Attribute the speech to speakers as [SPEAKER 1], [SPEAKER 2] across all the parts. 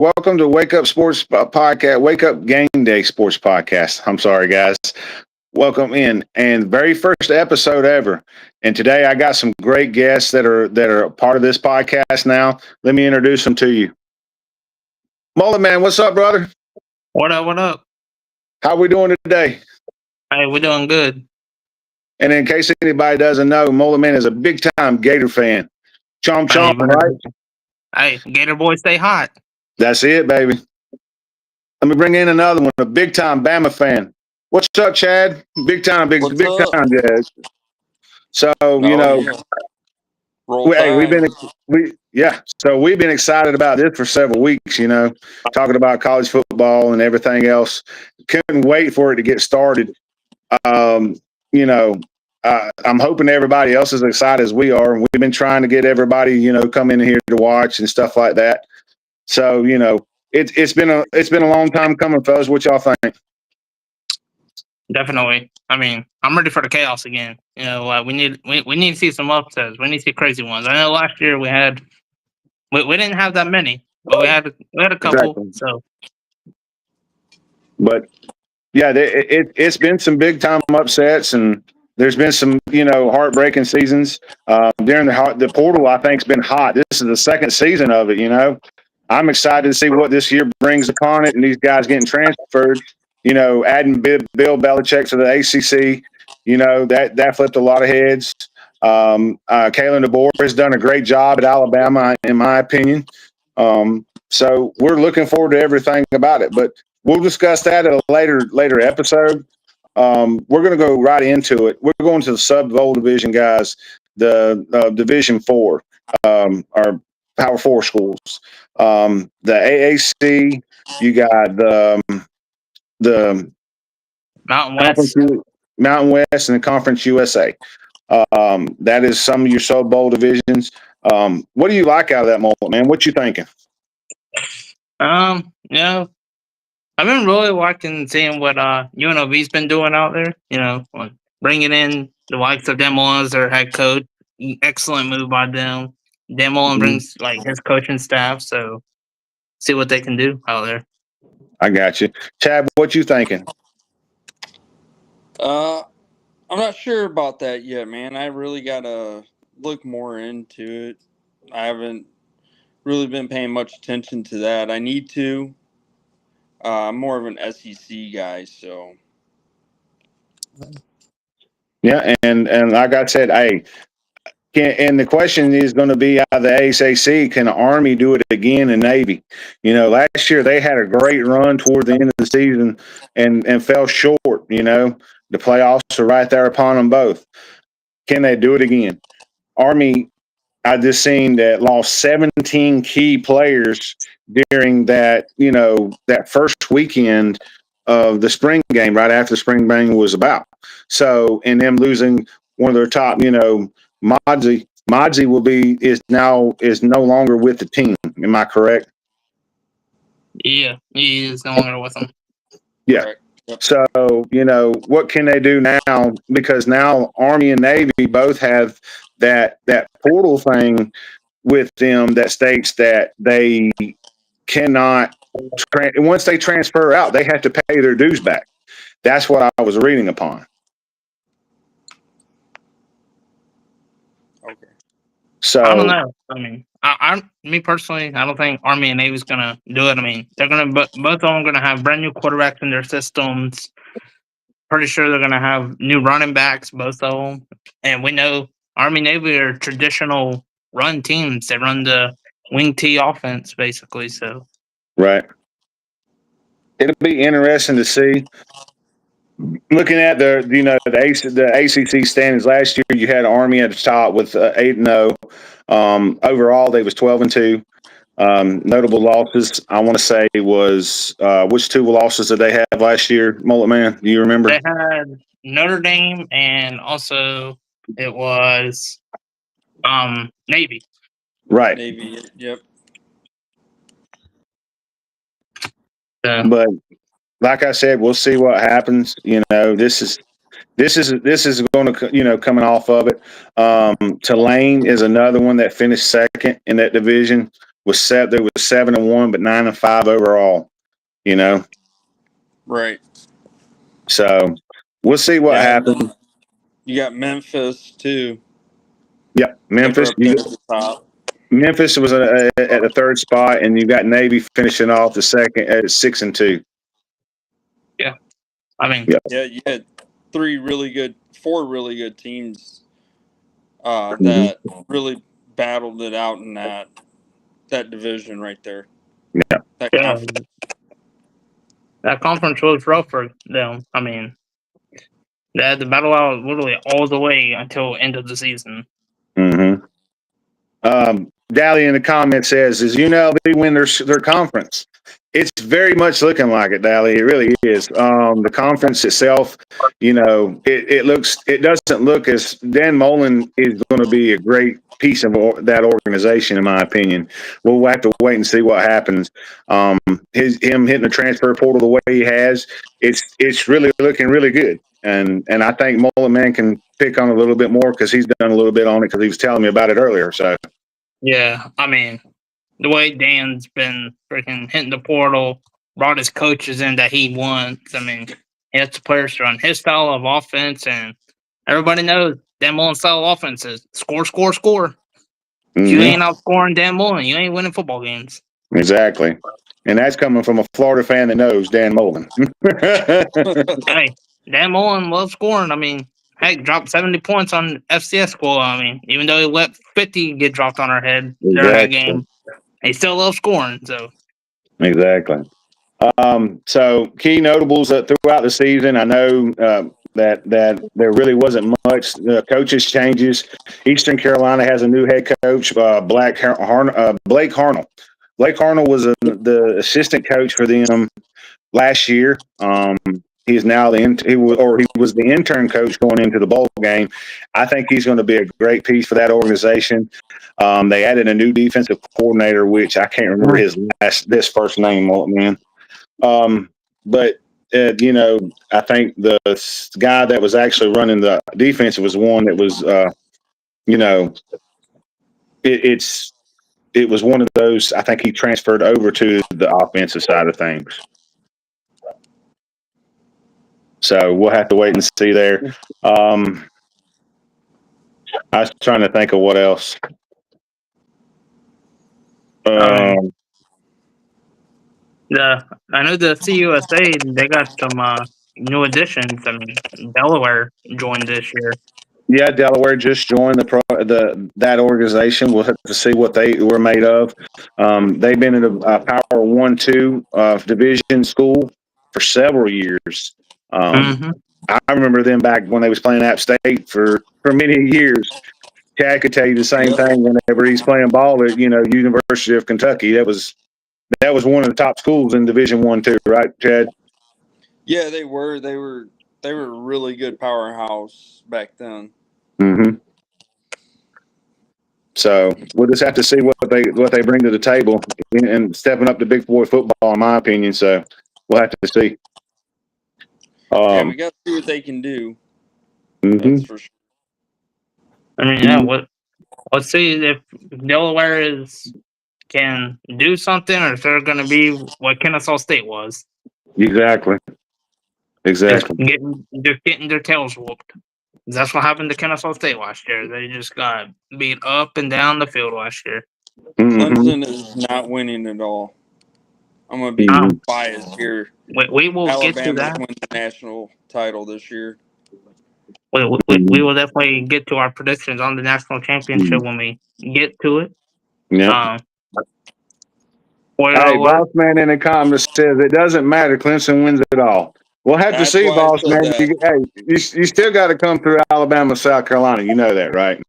[SPEAKER 1] Welcome to Wake Up Sports Podcast, Wake Up Game Day Sports Podcast. I'm sorry, guys. Welcome in, and very first episode ever. And today I got some great guests that are a part of this podcast. Now, let me introduce them to you. Mullet Man, what's up, brother?
[SPEAKER 2] What up? What up?
[SPEAKER 1] How we doing today?
[SPEAKER 2] Hey, we're doing good.
[SPEAKER 1] And in case anybody doesn't know, Mullet Man is a big time Gator fan. Chomp
[SPEAKER 2] Hey,
[SPEAKER 1] chomp, right?
[SPEAKER 2] Gator boy, stay hot.
[SPEAKER 1] That's it, baby. Let me bring in another one, a big time Bama fan. What's up, Chad? Big time, big
[SPEAKER 3] What's
[SPEAKER 1] big
[SPEAKER 3] up?
[SPEAKER 1] time, Jazz. So
[SPEAKER 3] Oh, yeah. Roll
[SPEAKER 1] we've
[SPEAKER 3] Tide.
[SPEAKER 1] So we've been excited about this for several weeks. Talking about college football and everything else. Couldn't wait for it to get started. Um, I'm hoping everybody else is excited as we are. We've been trying to get everybody, come in here to watch and stuff like that. So it's been a long time coming, fellas. What y'all think?
[SPEAKER 2] Definitely. I mean, I'm ready for the chaos again. We need to see some upsets. We need to see crazy ones. I know last year we didn't have that many, but we had a couple.
[SPEAKER 1] Exactly.
[SPEAKER 2] So,
[SPEAKER 1] But yeah, it's been some big time upsets, and there's been some heartbreaking seasons. During the portal, I think, has been hot. This is the second season of it. I'm excited to see what this year brings upon it, and these guys getting transferred. Adding Bill Belichick to the ACC. That flipped a lot of heads. Kalen DeBoer has done a great job at Alabama, in my opinion. So we're looking forward to everything about it, but we'll discuss that at a later episode. We're going to go right into it. We're going to the sub-bowl division, guys. The Division 4, our Power 4 schools. The AAC, you got the Mountain West, and the Conference USA. That is some of your sub-bowl divisions. What do you like out of that, Mullet, man? What you thinking?
[SPEAKER 2] I've been really liking seeing what UNLV's been doing out there. Like bringing in the likes of Demolin as their head coach. Excellent move by them. Demolin brings like his coaching staff, so see what they can do out there.
[SPEAKER 1] I got you, Chad. What you thinking?
[SPEAKER 3] I'm not sure about that yet, man. I really gotta look more into it. I haven't really been paying much attention to that. I need to. I'm more of an SEC guy, so.
[SPEAKER 1] Yeah, and like I said, and the question is going to be out of the ACC, can the Army do it again in Navy? Last year they had a great run toward the end of the season and fell short. The playoffs are right there upon them both. Can they do it again? Army, I just seen that lost 17 key players during that first weekend of the spring game, right after the spring game was about. So, and them losing one of their top, Modsey is no longer with the team. Am I correct?
[SPEAKER 2] Yeah, he is no longer with them.
[SPEAKER 1] Yeah.
[SPEAKER 3] Correct. Yep.
[SPEAKER 1] So, what can they do now? Because now Army and Navy both have that portal thing with them that states that they cannot once they transfer out, they have to pay their dues back. That's what I was reading upon.
[SPEAKER 3] Okay.
[SPEAKER 1] So
[SPEAKER 2] I don't know. I mean, me personally, I don't think Army and Navy's gonna do it. I mean, they're gonna both of them gonna have brand new quarterbacks in their systems. Pretty sure they're gonna have new running backs, both of them. And we know Army Navy are traditional run teams. They run the wing T offense basically. So
[SPEAKER 1] right, it'll be interesting to see. Looking at the ACC standings last year, you had Army at the top with 8-0. Overall, they was 12-2. Notable losses, I want to say, was which two losses did they have last year, Mullet Man? Do you remember?
[SPEAKER 2] they had Notre Dame, and also it was Navy.
[SPEAKER 1] Right.
[SPEAKER 3] Navy. Yep.
[SPEAKER 1] But like I said, we'll see what happens. This is going to coming off of it. Tulane is another one that finished second in that division. There was 7-1, but 9-5 overall. You know,
[SPEAKER 3] Right.
[SPEAKER 1] so we'll see what
[SPEAKER 3] Yeah, and
[SPEAKER 1] happens.
[SPEAKER 3] then you got Memphis too.
[SPEAKER 1] Yep,
[SPEAKER 3] They were up there at the top.
[SPEAKER 1] Memphis was at the third spot, and you got Navy finishing off the second at 6-2.
[SPEAKER 2] Yeah, I mean,
[SPEAKER 3] Yeah, you had four really good teams
[SPEAKER 1] Mm-hmm.
[SPEAKER 3] that really battled it out in that division right there.
[SPEAKER 1] Yeah.
[SPEAKER 3] That
[SPEAKER 2] yeah,
[SPEAKER 3] conference.
[SPEAKER 2] that conference was rough for them. I mean, they had to battle out literally all the way until end of the season.
[SPEAKER 1] Mm-hmm. Dally in the comment says, "Is UNLV win their conference?" It's very much looking like it, Dally. It really is. The conference itself, it doesn't look as Dan Mullen is going to be a great piece of that organization, in my opinion. We'll have to wait and see what happens. Him hitting the transfer portal the way he has, it's really looking really good. And I think Mullen man can pick on a little bit more because he's done a little bit on it because he was telling me about it earlier. So.
[SPEAKER 2] Yeah, I mean, the way Dan's been freaking hitting the portal, brought his coaches in that he wants. I mean, he has the players to run his style of offense, and everybody knows Dan Mullen's style of offense is score, score, score.
[SPEAKER 1] Mm-hmm.
[SPEAKER 2] If you ain't outscoring Dan Mullen, you ain't winning football games.
[SPEAKER 1] Exactly. And that's coming from a Florida fan that knows Dan Mullen.
[SPEAKER 2] Hey, Dan Mullen loves scoring. I mean, heck, dropped 70 points on FCS school. I mean, even though he let 50 get dropped on our head during that game, he still loves scoring. So
[SPEAKER 1] Exactly. So key notables throughout the season. I know that there really wasn't much coaches changes. Eastern Carolina has a new head coach, Blake Harnell. Blake Harnell was the assistant coach for them last year. He is now he was the intern coach going into the bowl game. I think he's going to be a great piece for that organization. They added a new defensive coordinator, which I can't remember this first name, man. But I think the guy that was actually running the defense was one that was, it was one of those. I think he transferred over to the offensive side of things. So we'll have to wait and see there. I was trying to think of what else.
[SPEAKER 2] I know the CUSA, they got some new additions. I mean, Delaware joined this year.
[SPEAKER 1] Yeah, Delaware just joined that organization. We'll have to see what they were made of. They've been in a Power 1-2 division school for several years. I remember them back when they was playing App State for many years. Chad could tell you the same thing whenever he's playing ball at University of Kentucky. That was one of the top schools in Division 1-2, right, Chad?
[SPEAKER 3] Yeah, they were. They were a really good powerhouse back then.
[SPEAKER 1] Mm-hmm. So we'll just have to see what they bring to the table and stepping up to big boy football, in my opinion. So we'll have to see.
[SPEAKER 3] Yeah, we got to see what they can do.
[SPEAKER 1] Mm-hmm.
[SPEAKER 3] That's for sure.
[SPEAKER 2] I mean, yeah. Let's see if Delaware can do something, or if they're going to be what Kennesaw State was.
[SPEAKER 1] Exactly.
[SPEAKER 2] Just getting their tails whooped. That's what happened to Kennesaw State last year. They just got beat up and down the field last year.
[SPEAKER 1] Mm-hmm.
[SPEAKER 3] Clemson is not winning at all. I'm going to be biased here.
[SPEAKER 2] We will get to that.
[SPEAKER 3] Alabama's win the national title this year.
[SPEAKER 2] We will definitely get to our predictions on the national championship when we get to it.
[SPEAKER 1] Yeah. Hey, Boss Man in the comments says it doesn't matter. Clemson wins it all. We'll have to see, Boss Man. You still got to come through Alabama, South Carolina. You know that, right?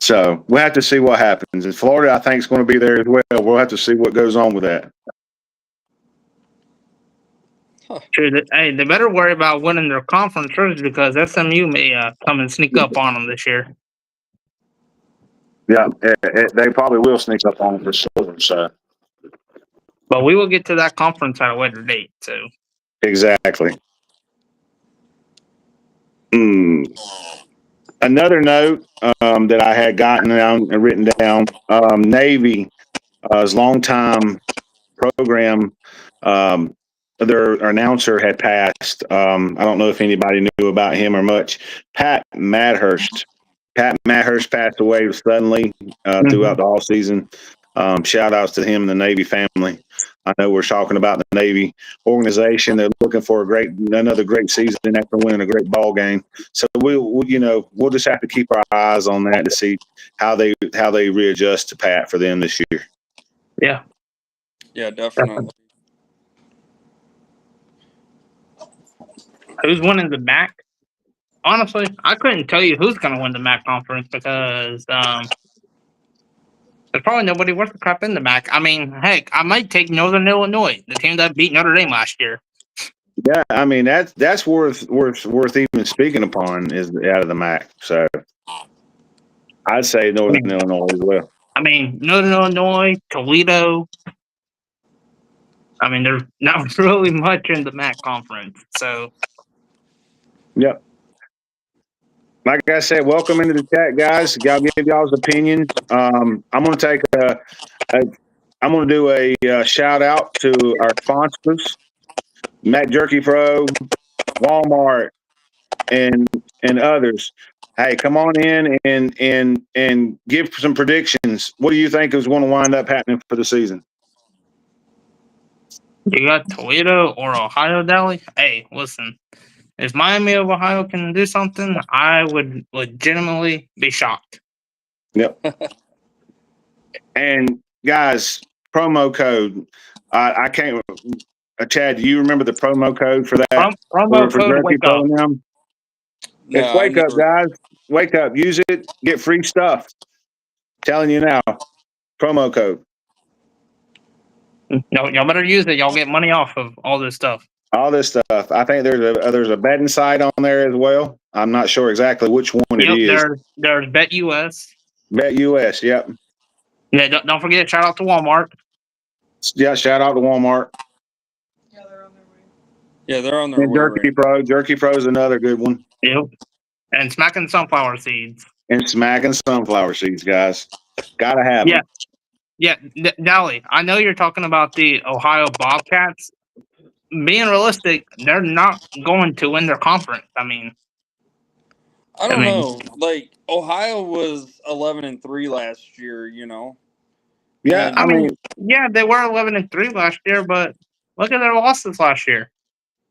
[SPEAKER 1] So we'll have to see what happens. And Florida, I think, is going to be there as well. We'll have to see what goes on with that.
[SPEAKER 2] Sure. Hey, they better worry about winning their conference first because SMU may come and sneak up on them this year.
[SPEAKER 1] Yeah, they probably will sneak up on them for sure. So.
[SPEAKER 2] But we will get to that conference at a later date. So.
[SPEAKER 1] Exactly. Another note that I had gotten down and written down: Navy, his longtime program, um, their announcer had passed. I don't know if anybody knew about him or much. Pat Madhurst. Pat Madhurst passed away suddenly throughout
[SPEAKER 2] Mhm.
[SPEAKER 1] the all season. Shout outs to him and the Navy family. I know we're talking about the Navy organization. They're looking for another great season after winning a great ball game. So we'll just have to keep our eyes on that to see how they readjust to Pat for them this year.
[SPEAKER 2] Yeah.
[SPEAKER 3] Yeah, definitely.
[SPEAKER 2] Who's winning the MAC? Honestly, I couldn't tell you who's going to win the MAC conference because there's probably nobody worth the crap in the MAC. I mean, heck, I might take Northern Illinois, the team that beat Notre Dame last year.
[SPEAKER 1] Yeah, I mean that's worth even speaking upon is out of the MAC. So I'd say Northern Illinois as well.
[SPEAKER 2] I mean, Northern Illinois, Toledo. I mean, there's not really much in the MAC conference. So,
[SPEAKER 1] Yep. Like I said, welcome into the chat, guys. Y'all give y'all's opinions. I'm gonna take I'm gonna do a shout out to our sponsors, Matt Jerky Pro, Walmart, and others. Hey, come on in and give some predictions. What do you think is going to wind up happening for the season?
[SPEAKER 2] you got Toledo or Ohio Dally? Hey, listen, if Miami of Ohio can do something, I would legitimately be shocked.
[SPEAKER 1] Yep. And guys, promo code. I can't. Chad, do you remember the promo code for that?
[SPEAKER 2] Promo
[SPEAKER 1] For
[SPEAKER 2] code
[SPEAKER 1] Jerky
[SPEAKER 2] Wake
[SPEAKER 1] Pro
[SPEAKER 2] Up.
[SPEAKER 1] now?
[SPEAKER 3] No,
[SPEAKER 1] It's
[SPEAKER 3] I
[SPEAKER 1] Wake Up,
[SPEAKER 3] never.
[SPEAKER 1] guys. Wake up. Use it. Get free stuff. Telling you now. Promo code.
[SPEAKER 2] Y'all better use it. Y'all get money off of all this stuff.
[SPEAKER 1] All this stuff. I think there's a betting site on there as well. I'm not sure exactly which one it
[SPEAKER 2] Yep,
[SPEAKER 1] is.
[SPEAKER 2] there's Bet US.
[SPEAKER 1] Bet US. Yep.
[SPEAKER 2] Yeah, don't forget. Shout out to Walmart.
[SPEAKER 1] Yeah. Shout out to Walmart.
[SPEAKER 3] Yeah, they're on their
[SPEAKER 1] And
[SPEAKER 3] way.
[SPEAKER 1] Jerky
[SPEAKER 3] Right.
[SPEAKER 1] Pro. Jerky Pro is another good one.
[SPEAKER 2] Yep, and smacking sunflower seeds.
[SPEAKER 1] And smacking sunflower seeds, guys. Gotta have
[SPEAKER 2] Yeah,
[SPEAKER 1] them.
[SPEAKER 2] yeah, Dally. I know you're talking about the Ohio Bobcats. Being realistic, they're not going to win their conference. I mean,
[SPEAKER 3] I don't know. Like Ohio was 11-3 last year. You know.
[SPEAKER 1] Yeah,
[SPEAKER 3] And
[SPEAKER 1] I mean,
[SPEAKER 2] yeah, they were 11-3 last year, but look at their losses last year.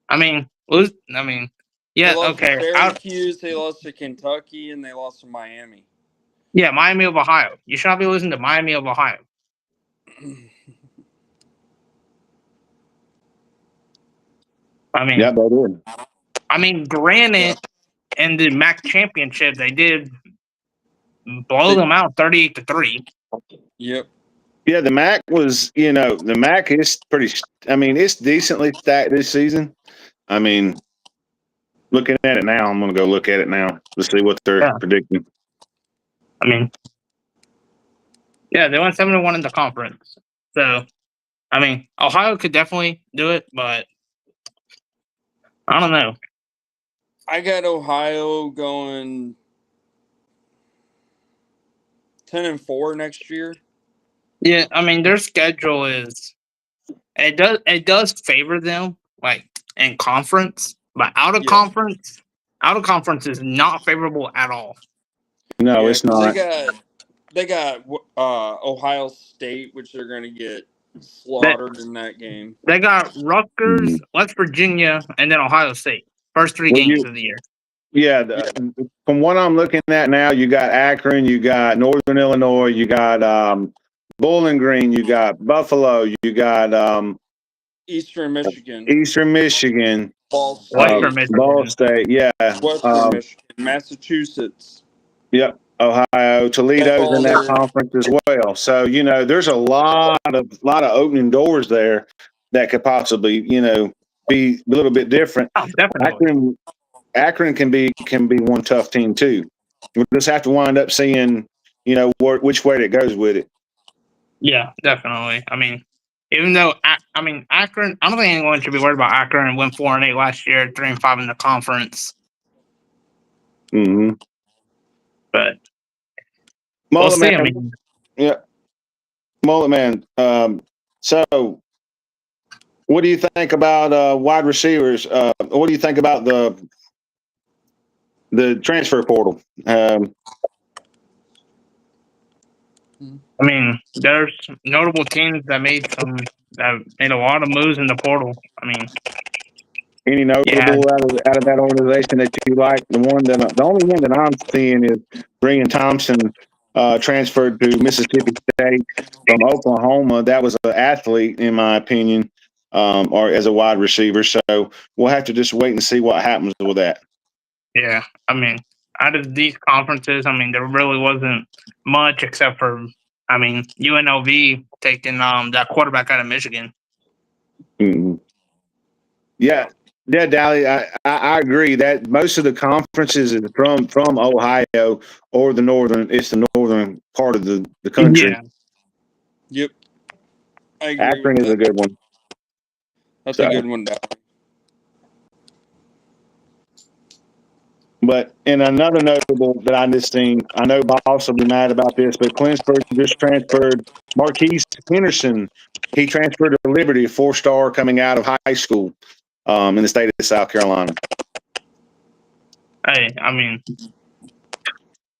[SPEAKER 2] I mean,
[SPEAKER 3] they
[SPEAKER 2] yeah,
[SPEAKER 3] lost
[SPEAKER 2] okay.
[SPEAKER 3] to Syracuse, they lost to Kentucky, and they lost to Miami.
[SPEAKER 2] Yeah, Miami of Ohio. You should not be losing to Miami of Ohio. I mean,
[SPEAKER 1] yeah, they did.
[SPEAKER 2] I mean, granted, in the MAC championship, they did blow them out 38-3.
[SPEAKER 3] Yep.
[SPEAKER 1] Yeah, the MAC was, the MAC is pretty. I mean, it's decently stacked this season. I mean, looking at it now, I'm going to go look at it now to see what they're
[SPEAKER 2] Yeah.
[SPEAKER 1] predicting.
[SPEAKER 2] I mean, yeah, they went 7-1 in the conference. So, I mean, Ohio could definitely do it, but I don't know.
[SPEAKER 3] I got Ohio going 10-4 next year.
[SPEAKER 2] Yeah, I mean, their schedule is it does favor them like in conference, but out of conference is not favorable at all.
[SPEAKER 1] No,
[SPEAKER 3] Yeah,
[SPEAKER 1] it's
[SPEAKER 3] 'cause
[SPEAKER 1] not.
[SPEAKER 3] they got Ohio State, which they're going to get slaughtered in that game.
[SPEAKER 2] They got Rutgers, West Virginia, and then Ohio State. First three
[SPEAKER 1] Well,
[SPEAKER 2] games of the year.
[SPEAKER 1] Yeah, from what I'm looking at now, you got Akron, you got Northern Illinois, you got Bowling Green, you got Buffalo, you got
[SPEAKER 3] Eastern Michigan,
[SPEAKER 1] Eastern Michigan,
[SPEAKER 3] Ball
[SPEAKER 2] Western
[SPEAKER 3] State,
[SPEAKER 2] Michigan.
[SPEAKER 1] Ball State, yeah,
[SPEAKER 3] Western Michigan, Massachusetts.
[SPEAKER 1] Yep, Ohio, Toledo's in that conference as well. So there's a lot of opening doors there that could possibly be a little bit different.
[SPEAKER 2] Oh, definitely.
[SPEAKER 1] Akron can be one tough team too. We'll just have to wind up seeing, which way it goes with it.
[SPEAKER 2] Yeah, definitely. I mean, even though Akron, I don't think anyone should be worried about Akron and went 4-8 last year, 3-5 in the conference.
[SPEAKER 1] Mm-hmm.
[SPEAKER 2] but we'll
[SPEAKER 1] Mullet
[SPEAKER 2] see. I
[SPEAKER 1] man,
[SPEAKER 2] mean,
[SPEAKER 1] yeah, Mullet man. So what do you think about wide receivers? What do you think about the transfer portal?
[SPEAKER 2] there's notable teams that made a lot of moves in the portal. I mean,
[SPEAKER 1] Any
[SPEAKER 2] yeah,
[SPEAKER 1] notable out of that organization that you like? The only one that I'm seeing is Brian Thompson transferred to Mississippi State from Oklahoma. That was an athlete, in my opinion, or as a wide receiver. So we'll have to just wait and see what happens with that.
[SPEAKER 2] yeah. I mean, out of these conferences, I mean, there really wasn't much except for, UNLV taking that quarterback out of Michigan.
[SPEAKER 1] Mm-hmm. Yeah, yeah, Dally, I agree that most of the conferences is from Ohio or the northern. It's the northern part of the country.
[SPEAKER 2] Yeah,
[SPEAKER 3] Yep, I agree
[SPEAKER 1] Akron
[SPEAKER 3] with
[SPEAKER 1] is a
[SPEAKER 3] that.
[SPEAKER 1] good one.
[SPEAKER 3] That's
[SPEAKER 1] So,
[SPEAKER 3] a good one, Doc.
[SPEAKER 1] but in another notable that I just seen, I know Boss will be mad about this, but Clinsburg just transferred Marquise Henderson. He transferred to Liberty, a 4-star coming out of high school in the state of South Carolina.
[SPEAKER 2] hey,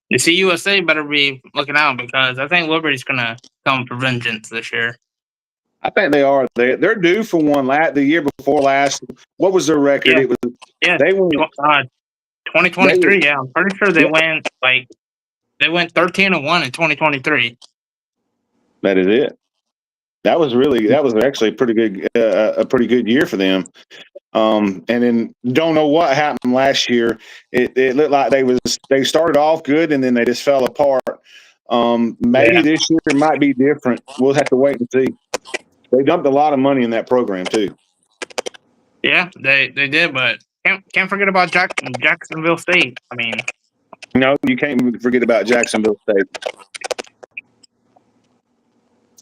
[SPEAKER 2] the CUSA better be looking out because I think Liberty's gonna come for vengeance this year.
[SPEAKER 1] I think they are. They're due for one. The year before last, what was their record?
[SPEAKER 2] Yeah,
[SPEAKER 1] It was
[SPEAKER 2] yeah.
[SPEAKER 1] they went. They were,
[SPEAKER 2] 2023. Yeah, I'm pretty sure
[SPEAKER 1] yeah,
[SPEAKER 2] they went 13-1 in 2023.
[SPEAKER 1] that is it. That was actually a pretty good year for them. And then don't know what happened last year. It looked like they started off good and then they just fell apart. Maybe
[SPEAKER 2] Yeah,
[SPEAKER 1] this year might be different. We'll have to wait and see. They dumped a lot of money in that program too.
[SPEAKER 2] yeah, they did, but can't forget about Jacksonville State. I mean,
[SPEAKER 1] No, you can't forget about Jacksonville State.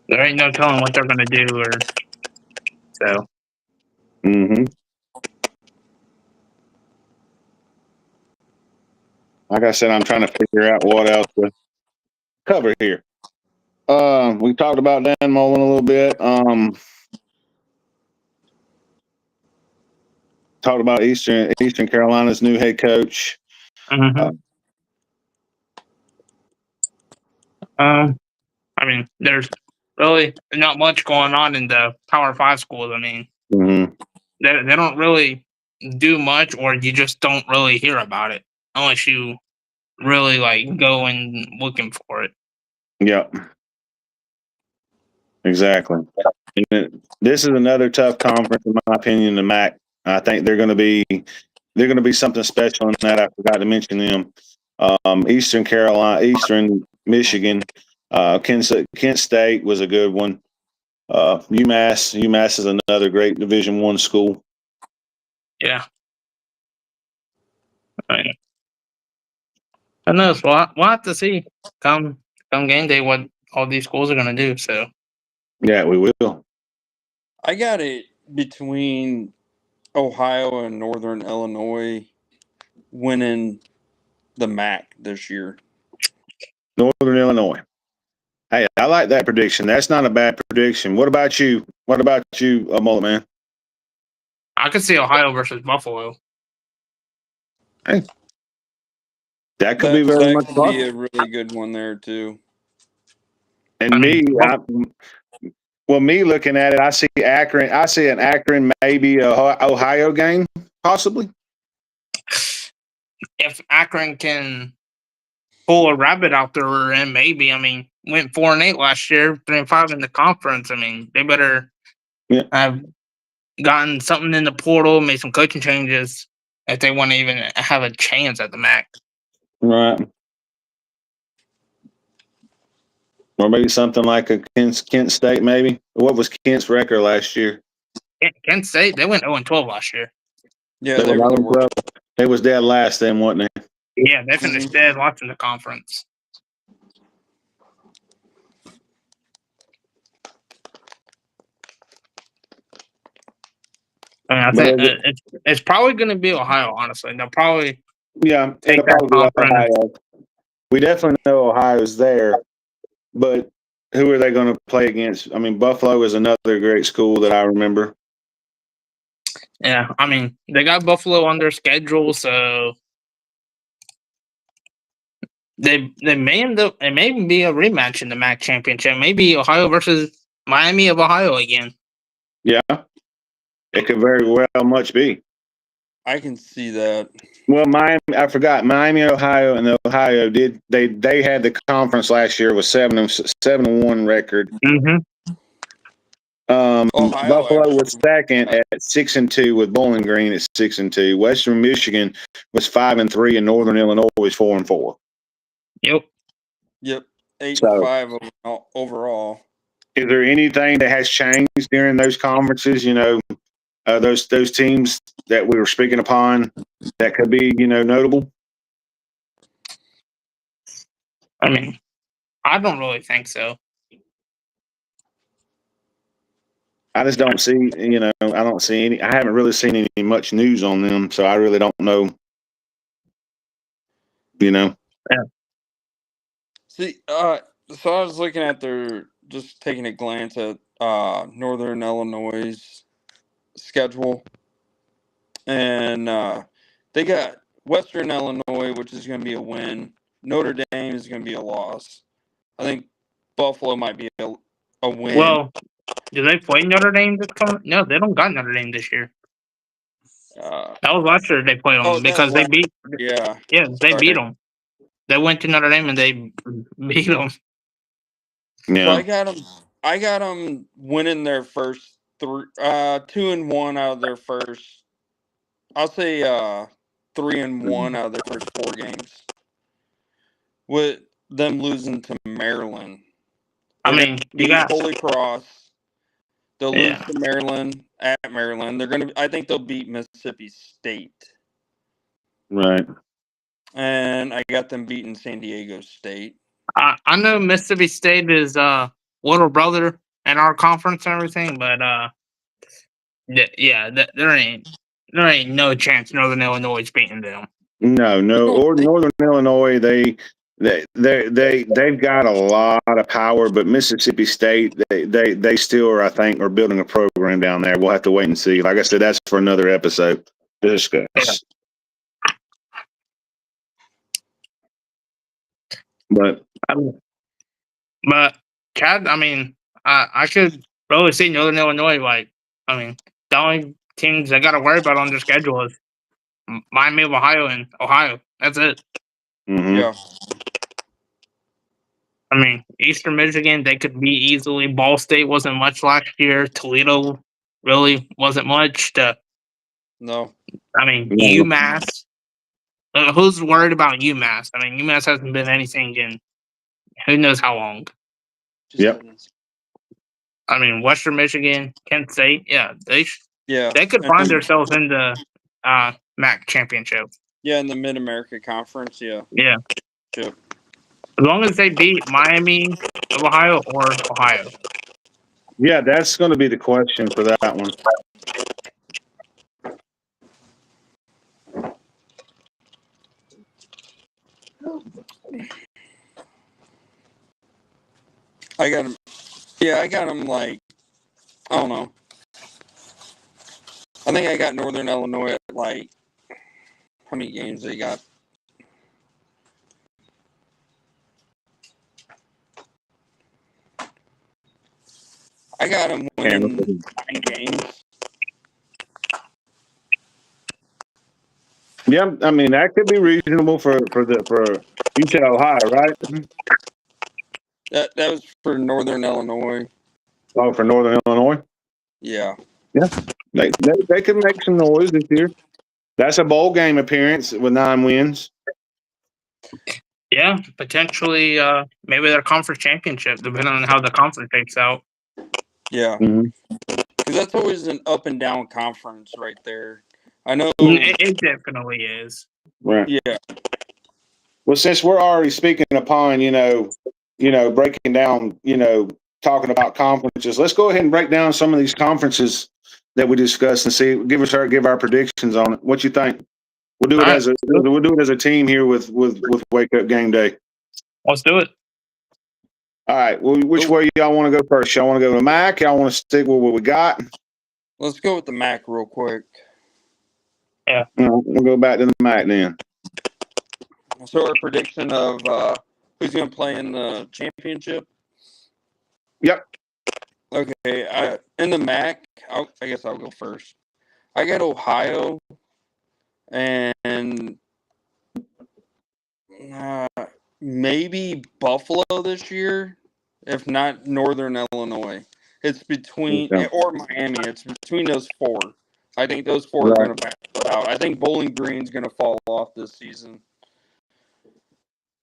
[SPEAKER 2] there ain't no telling what they're gonna do, or so.
[SPEAKER 1] Mm-hmm. Like I said, I'm trying to figure out what else to cover here. We talked about Dan Mullen a little bit. Talked about Eastern Carolina's new head coach.
[SPEAKER 2] Mm-hmm. Um, there's really not much going on in the Power Five schools. I mean,
[SPEAKER 1] Mm-hmm.
[SPEAKER 2] they don't really do much, or you just don't really hear about it unless you really go and looking for it.
[SPEAKER 1] Yep, exactly. This is another tough conference, in my opinion. The MAC. I think they're going to be something special in that. I forgot to mention them. Eastern Carolina, Eastern Michigan, Kent State was a good one. UMass is another great Division I school.
[SPEAKER 2] Yeah, I know. So we'll have to see come game day what all these schools are gonna do. So
[SPEAKER 1] Yeah, we will.
[SPEAKER 3] I got it between Ohio and Northern Illinois winning the MAC this year.
[SPEAKER 1] Northern Illinois. Hey, I like that prediction. That's not a bad prediction. What about you? What about you, Mullet Man?
[SPEAKER 2] I could see Ohio versus Buffalo.
[SPEAKER 1] Hey, that could be very
[SPEAKER 3] That
[SPEAKER 1] much
[SPEAKER 3] could be
[SPEAKER 1] possible.
[SPEAKER 3] a really good one there too.
[SPEAKER 1] And
[SPEAKER 2] I mean,
[SPEAKER 1] me looking at it, I see Akron. I see an Akron, maybe a Ohio game, possibly.
[SPEAKER 2] if Akron can pull a rabbit out their rear end, maybe. I mean, went 4-8 last year, 3-5 in the conference. I mean, they better
[SPEAKER 1] Yeah,
[SPEAKER 2] have gotten something in the portal, made some coaching changes if they want to even have a chance at the MAC.
[SPEAKER 1] right. Or maybe something like a Kent State, maybe. What was Kent's record last year?
[SPEAKER 2] Kent State, they went 0-12 last year.
[SPEAKER 3] Yeah,
[SPEAKER 1] They
[SPEAKER 3] they
[SPEAKER 1] were
[SPEAKER 3] were.
[SPEAKER 1] 12. They was dead last then, wasn't they?
[SPEAKER 2] Yeah, they finished dead lots in the conference. I mean, I
[SPEAKER 1] But
[SPEAKER 2] think it's probably going to be Ohio. Honestly, they'll probably
[SPEAKER 1] yeah,
[SPEAKER 2] take
[SPEAKER 1] it'll
[SPEAKER 2] that
[SPEAKER 1] probably be
[SPEAKER 2] conference.
[SPEAKER 1] Ohio. we definitely know Ohio's there, but who are they going to play against? I mean, Buffalo is another great school that I remember.
[SPEAKER 2] Yeah, I mean, they got Buffalo on their schedule, so they may end up. It may be a rematch in the MAC championship. Maybe Ohio versus Miami of Ohio again.
[SPEAKER 1] Yeah, it could very well much be.
[SPEAKER 3] I can see that.
[SPEAKER 1] Well, Miami, I forgot. Miami, Ohio, and Ohio did they had the conference last year with 7-1 record.
[SPEAKER 2] Mm-hmm.
[SPEAKER 3] Ohio
[SPEAKER 1] Buffalo was
[SPEAKER 3] actually.
[SPEAKER 1] second at 6-2 with Bowling Green at 6-2. Western Michigan was 5-3, and Northern Illinois was 4-4.
[SPEAKER 2] Yep.
[SPEAKER 3] Yep, 8 and
[SPEAKER 1] So,
[SPEAKER 3] 5 overall.
[SPEAKER 1] is there anything that has changed during those conferences? You know, those teams that we were speaking upon that could be notable.
[SPEAKER 2] I mean, I don't really think so.
[SPEAKER 1] I just don't see, I don't see any. I haven't really seen any much news on them, so I really don't know.
[SPEAKER 2] Yeah.
[SPEAKER 3] See, so I was looking at just taking a glance at Northern Illinois' schedule, and they got Western Illinois, which is going to be a win. Notre Dame is going to be a loss. I think Buffalo might be a win.
[SPEAKER 2] Well, do they play Notre Dame this coming? No, they don't got Notre Dame this year. That was last year they played them because they beat.
[SPEAKER 3] Yeah.
[SPEAKER 2] Yeah, they beat
[SPEAKER 3] Sorry.
[SPEAKER 2] them. They went to Notre Dame and they beat them.
[SPEAKER 1] Yeah.
[SPEAKER 3] So I got them winning their first 2-1 out of their first. I'll say 3-1 out of their first 4 games. With them losing to Maryland.
[SPEAKER 2] I
[SPEAKER 3] They're
[SPEAKER 2] mean,
[SPEAKER 3] gonna
[SPEAKER 2] you
[SPEAKER 3] beat
[SPEAKER 2] got
[SPEAKER 3] Holy Cross. They'll lose
[SPEAKER 2] yeah.
[SPEAKER 3] to Maryland at Maryland. I think they'll beat Mississippi State.
[SPEAKER 1] Right.
[SPEAKER 3] And I got them beating San Diego State.
[SPEAKER 2] I know Mississippi State is little brother in our conference and everything, but there ain't no chance Northern Illinois is beating them.
[SPEAKER 1] No. Or Northern Illinois, they've got a lot of power, but Mississippi State, they still are, I think, are building a program down there. We'll have to wait and see. Like I said, that's for another episode to discuss.
[SPEAKER 2] Yeah.
[SPEAKER 1] But
[SPEAKER 2] Chad, I mean, I could really see Northern Illinois. Like, I mean, the only teams they got to worry about on their schedule is Miami of Ohio and Ohio. That's it.
[SPEAKER 1] mhm.
[SPEAKER 3] Yeah.
[SPEAKER 2] I mean, Eastern Michigan, they could be easily. Ball State wasn't much last year. Toledo really wasn't much.
[SPEAKER 3] No.
[SPEAKER 2] I mean,
[SPEAKER 1] Yeah.
[SPEAKER 2] UMass. Who's worried about UMass? I mean, UMass hasn't been anything in who knows how long.
[SPEAKER 1] Yep.
[SPEAKER 2] I mean, Western Michigan, Kent State, they could
[SPEAKER 3] And
[SPEAKER 2] find themselves in the MAC championship.
[SPEAKER 3] Yeah, in the Mid America Conference. Yeah.
[SPEAKER 2] Yeah,
[SPEAKER 3] Yep.
[SPEAKER 2] as long as they beat Miami of Ohio or Ohio.
[SPEAKER 1] Yeah, that's going to be the question for that one.
[SPEAKER 3] I got them. Yeah, I got them like, I don't know. I think I got Northern Illinois at like, how many games they got? I got them winning 9 games.
[SPEAKER 1] Yeah, I mean that could be reasonable for you said Ohio, right?
[SPEAKER 3] That was for Northern Illinois.
[SPEAKER 1] Oh, for Northern Illinois.
[SPEAKER 3] Yeah.
[SPEAKER 1] Yeah, they could make some noise this year. That's a bowl game appearance with 9 wins.
[SPEAKER 2] Yeah, potentially, maybe their conference championship, depending on how the conference shakes out.
[SPEAKER 3] Yeah.
[SPEAKER 1] Mm-hmm.
[SPEAKER 3] Because that's always an up and down conference right there. I know.
[SPEAKER 2] It definitely is.
[SPEAKER 1] Right.
[SPEAKER 3] Yeah.
[SPEAKER 1] Well, since we're already speaking upon, breaking down, talking about conferences, let's go ahead and break down some of these conferences that we discussed and give our predictions on it. What you think? We'll do it
[SPEAKER 2] All
[SPEAKER 1] as a team here with Wake Up Game Day.
[SPEAKER 2] Let's do it.
[SPEAKER 1] All right. Well, which way y'all want to go first? Y'all want to go to the MAC? Y'all want to stick with what we got?
[SPEAKER 3] Let's go with the MAC real quick.
[SPEAKER 1] We'll go back to the MAC then.
[SPEAKER 3] So our prediction of who's going to play in the championship.
[SPEAKER 1] Yep.
[SPEAKER 3] Okay. In the MAC, I guess I'll go first. I got Ohio and maybe Buffalo this year, if not Northern Illinois. It's between or Miami. It's between those four. I think those four are going to back it out. I think Bowling Green's going to fall off this season.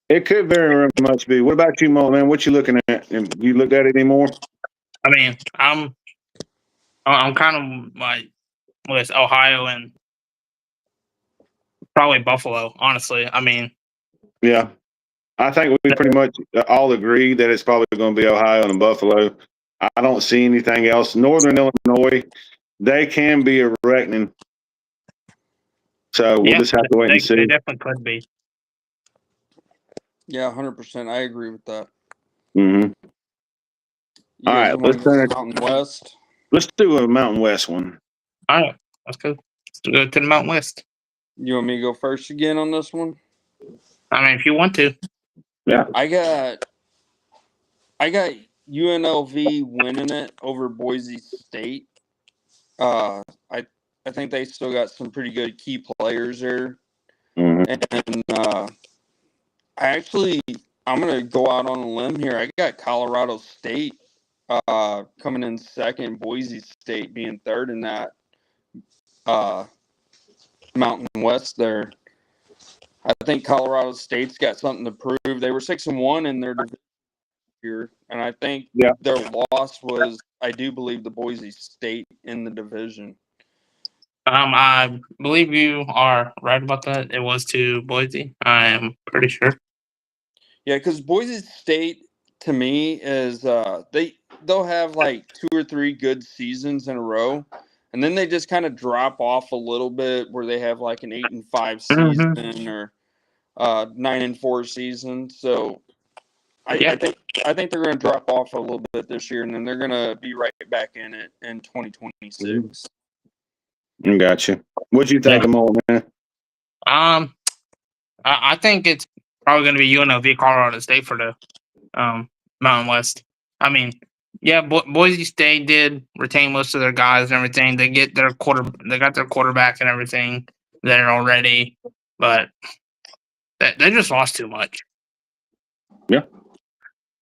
[SPEAKER 1] It could very much be. What about you, Mo, man? What you looking at? You looked at it anymore?
[SPEAKER 2] I mean, I'm kind of like with Ohio and probably Buffalo. Honestly, I mean,
[SPEAKER 1] Yeah. I think we pretty much all agree that it's probably going to be Ohio and Buffalo. I don't see anything else. Northern Illinois, they can be a reckoning. So we'll just have to wait and see.
[SPEAKER 2] They definitely could be.
[SPEAKER 3] Yeah, 100%. I agree with that.
[SPEAKER 1] Mm-hmm. All right, let's
[SPEAKER 3] go Mountain West.
[SPEAKER 1] Let's do a Mountain West one.
[SPEAKER 2] All right, let's go. Let's go to the Mountain West.
[SPEAKER 3] You want me to go first again on this one?
[SPEAKER 2] I mean, if you want to.
[SPEAKER 1] Yeah.
[SPEAKER 3] I got UNLV winning it over Boise State. I think they still got some pretty good key players there.
[SPEAKER 1] Mm-hmm.
[SPEAKER 3] And I'm going to go out on a limb here. I got Colorado State coming in second, Boise State being third in that Mountain West there. I think Colorado State's got something to prove. They were 6-1 in their division here, and I think their loss was, I do believe, the Boise State in the division.
[SPEAKER 2] I believe you are right about that. It was to Boise. I am pretty sure.
[SPEAKER 3] Yeah, because Boise State to me is they'll have like 2 or 3 good seasons in a row, and then they just kind of drop off a little bit where they have like an 8-5 season or 9-4 season. So I think they're going to drop off a little bit this year, and then they're going to be right back in it in 2026.
[SPEAKER 1] Gotcha. What you think, Mo, man?
[SPEAKER 2] I think it's probably going to be UNLV Colorado State for the Mountain West. I mean, yeah, Boise State did retain most of their guys and everything. They got their quarterback and everything there already, but they just lost too much.
[SPEAKER 1] Yeah.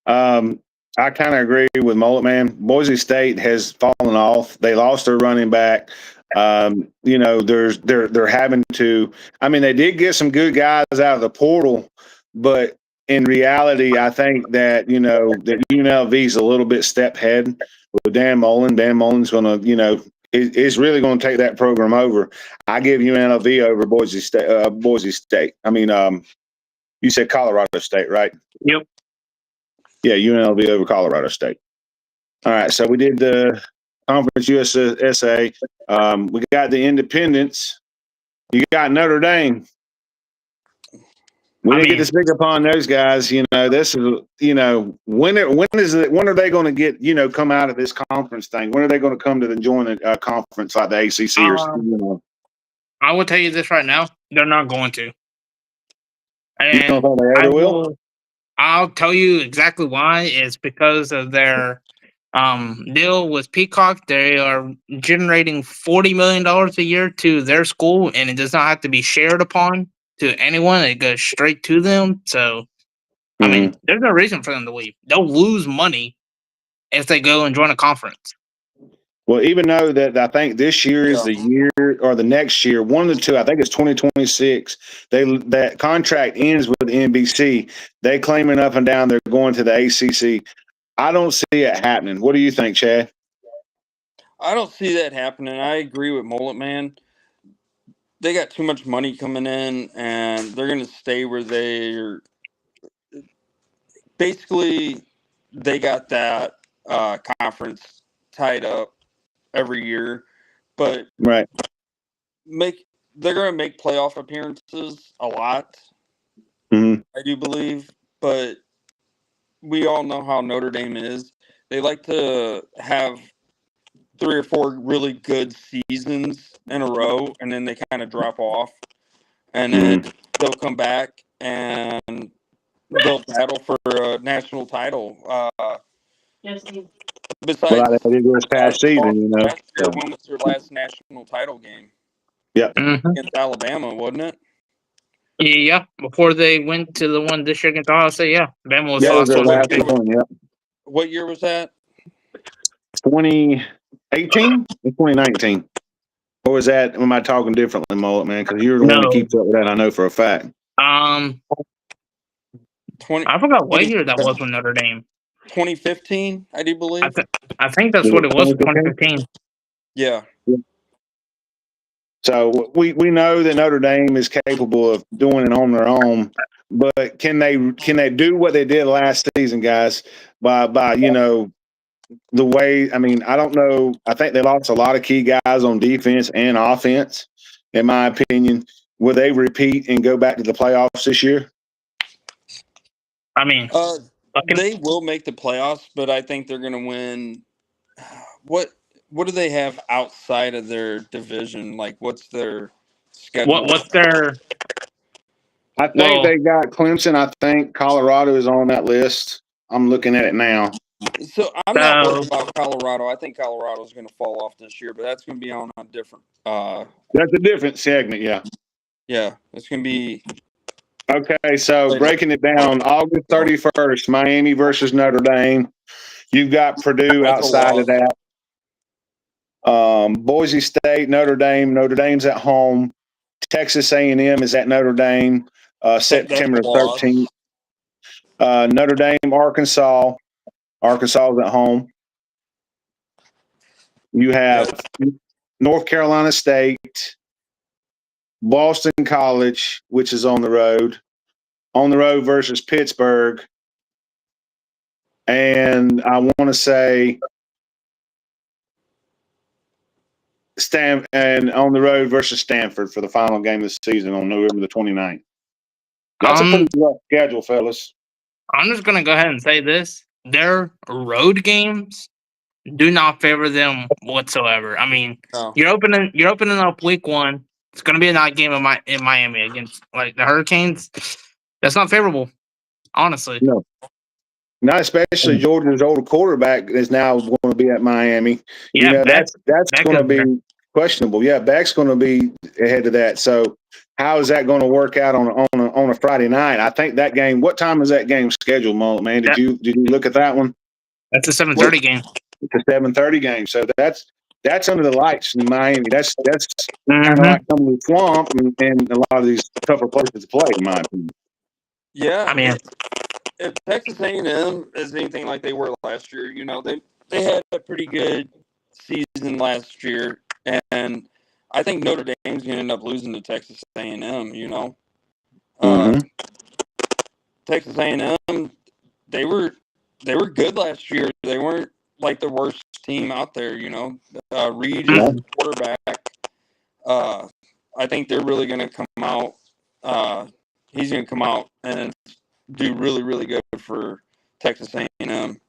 [SPEAKER 1] I kind of agree with Mullet, man. Boise State has fallen off. They lost their running back. They're having to. I mean, they did get some good guys out of the portal, but in reality, I think that that UNLV is a little bit step ahead with Dan Mullen. Dan Mullen's going to, is really going to take that program over. I give UNLV over Boise State. Boise State. I mean, you said Colorado State, right?
[SPEAKER 2] Yep.
[SPEAKER 1] Yeah, UNLV over Colorado State. All right, so we did the Conference USA. We got the Independents. You got Notre Dame. We didn't get to speak upon those guys. This is when are they going to get come out of this conference thing? When are they going to come to join a conference like the ACC or?
[SPEAKER 2] I will tell you this right now: they're not going to. And
[SPEAKER 1] you don't think they ever will?
[SPEAKER 2] I'll tell you exactly why. It's because of their deal with Peacock. They are generating $40 million a year to their school, and it does not have to be shared upon to anyone. It goes straight to them. So, I mean, there's no reason for them to leave. They'll lose money if they go and join a conference.
[SPEAKER 1] Well, even though that I think this year is the year or the next year, one of the two, I think it's 2026, that contract ends with NBC. They claiming up and down they're going to the ACC. I don't see it happening. What do you think, Chad?
[SPEAKER 3] I don't see that happening. I agree with Mullet, man. They got too much money coming in, and they're going to stay where they're. Basically, they got that conference tied up every year, but
[SPEAKER 1] right,
[SPEAKER 3] they're going to make playoff appearances a lot.
[SPEAKER 1] Mm-hmm.
[SPEAKER 3] I do believe, but we all know how Notre Dame is. They like to have 3 or 4 really good seasons in a row, and then they kind of drop off, and then they'll come back and they'll battle for a national title.
[SPEAKER 1] Well,
[SPEAKER 3] Besides
[SPEAKER 1] they did this past
[SPEAKER 3] basketball,
[SPEAKER 1] season, you know.
[SPEAKER 3] last year, when was their last national title game?
[SPEAKER 1] Yeah.
[SPEAKER 3] Against Alabama, wasn't it?
[SPEAKER 2] Yeah, before they went to the one this year against Ohio State, yeah, Bama was
[SPEAKER 1] That
[SPEAKER 2] the
[SPEAKER 1] was
[SPEAKER 2] last
[SPEAKER 1] their
[SPEAKER 2] one.
[SPEAKER 1] last one. Yeah.
[SPEAKER 3] What year was that?
[SPEAKER 1] 2018 or 2019. Or was that? Am I talking differently, Mullet, man? Because you're the one that
[SPEAKER 2] No,
[SPEAKER 1] keeps up with that. I know for a fact.
[SPEAKER 3] 20,
[SPEAKER 2] I forgot what
[SPEAKER 3] 20
[SPEAKER 2] year that was with Notre Dame.
[SPEAKER 3] 2015, I do believe.
[SPEAKER 2] I think that's
[SPEAKER 1] Was
[SPEAKER 2] what
[SPEAKER 1] it
[SPEAKER 2] it was,
[SPEAKER 1] 2015?
[SPEAKER 2] 2015.
[SPEAKER 3] Yeah.
[SPEAKER 1] So we know that Notre Dame is capable of doing it on their own, but can they do what they did last season, guys? By you know the way. I mean, I don't know. I think they lost a lot of key guys on defense and offense. In my opinion, will they repeat and go back to the playoffs this year?
[SPEAKER 2] I mean,
[SPEAKER 3] They will make the playoffs, but I think they're going to win. What do they have outside of their division? Like, what's their schedule?
[SPEAKER 2] what's their?
[SPEAKER 1] I think
[SPEAKER 2] Well,
[SPEAKER 1] they got Clemson. I think Colorado is on that list. I'm looking at it now.
[SPEAKER 3] So I'm not worried about Colorado. I think Colorado's going to fall off this year, but that's going to be on a different.
[SPEAKER 1] That's a different segment, yeah.
[SPEAKER 3] Yeah, it's going to be.
[SPEAKER 1] Okay, so breaking it down, August 31st, Miami versus Notre Dame. You've got Purdue
[SPEAKER 3] That's
[SPEAKER 1] outside of that. Boise State, Notre Dame. Notre Dame's at home. Texas A&M is at Notre Dame, September 13th. Notre Dame, Arkansas. Arkansas is at home. You have North Carolina State, Boston College, which is on the road versus Pittsburgh. And I want to say and on the road versus Stanford for the final game of the season on November the 29th. That's a pretty rough schedule, fellas.
[SPEAKER 2] I'm just gonna go ahead and say this: their road games do not favor them whatsoever. I mean, you're opening up week 1. It's gonna be a night game in Miami against like the Hurricanes. That's not favorable, honestly.
[SPEAKER 1] No. Not especially Georgia's older quarterback is now going to be at Miami.
[SPEAKER 2] Yeah,
[SPEAKER 1] you know, that's going to be
[SPEAKER 2] there.
[SPEAKER 1] questionable. Yeah, Beck's going to be ahead of that. So how is that going to work out on a Friday night? I think that game. What time is that game scheduled, Mullet, man? Did you look at that one?
[SPEAKER 2] That's a 7:30 game.
[SPEAKER 1] It's a 7:30 game. So that's under the lights in Miami. That's kind of like coming to the swamp and a lot of these tougher places to play, in my opinion.
[SPEAKER 3] Yeah,
[SPEAKER 2] I mean,
[SPEAKER 3] if Texas A&M is anything like they were last year, you know, they had a pretty good season last year, and I think Notre Dame's going to end up losing to Texas A&M. You know, Texas A&M, they were good last year. They weren't like the worst team out there. You know, Reed is quarterback. I think they're really going to come out. He's going to come out and do really, really good for Texas A&M.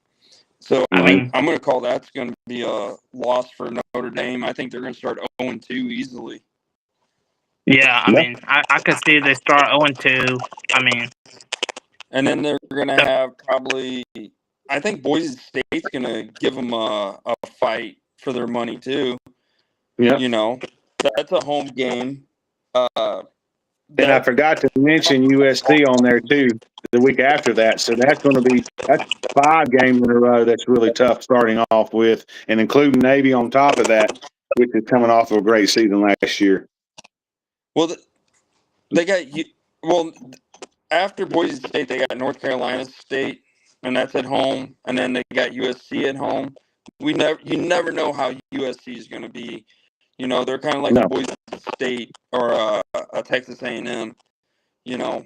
[SPEAKER 3] So I'm going to call that's going to be a loss for Notre Dame. I think they're going to start 0-2 easily.
[SPEAKER 2] Yeah, I mean, I could see they start 0-2. I mean,
[SPEAKER 3] and then they're going to have probably. I think Boise State's going to give them a fight for their money too.
[SPEAKER 1] Yeah,
[SPEAKER 3] you know, that's a home game.
[SPEAKER 1] And I forgot to mention USC on there too the week after that. So that's 5 games in a row that's really tough starting off with, and including Navy on top of that, which is coming off of a great season last year.
[SPEAKER 3] Well, they got after Boise State, they got North Carolina State, and that's at home, and then they got USC at home. You never know how USC is going to be. You know, they're kind of like a Boise State or a Texas A&M. You know,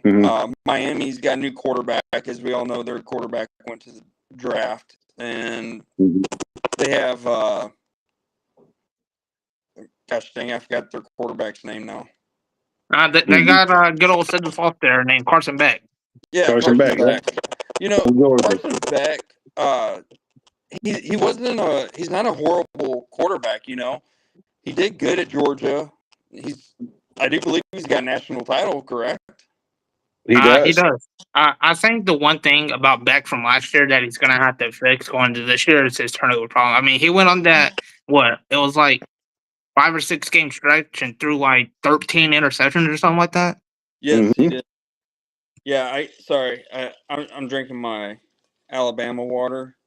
[SPEAKER 3] Miami's got a new quarterback. As we all know, their quarterback went to the draft, and they have gosh dang, I forgot their quarterback's name now.
[SPEAKER 2] They got good old Central Falk there named Carson Beck.
[SPEAKER 3] Yeah, Carson Beck. You know,
[SPEAKER 1] Georgia.
[SPEAKER 3] Carson Beck, he's not a horrible quarterback. You know, he did good at Georgia. I do believe he's got a national title, correct?
[SPEAKER 1] He
[SPEAKER 2] He
[SPEAKER 1] does.
[SPEAKER 2] does. I think the one thing about Beck from last year that he's gonna have to fix going into this year is his turnover problem. I mean, he went on that it was like 5 or 6 game stretch and threw like 13 interceptions or something like that.
[SPEAKER 3] Yes, he did. Yeah, I'm drinking my Alabama water.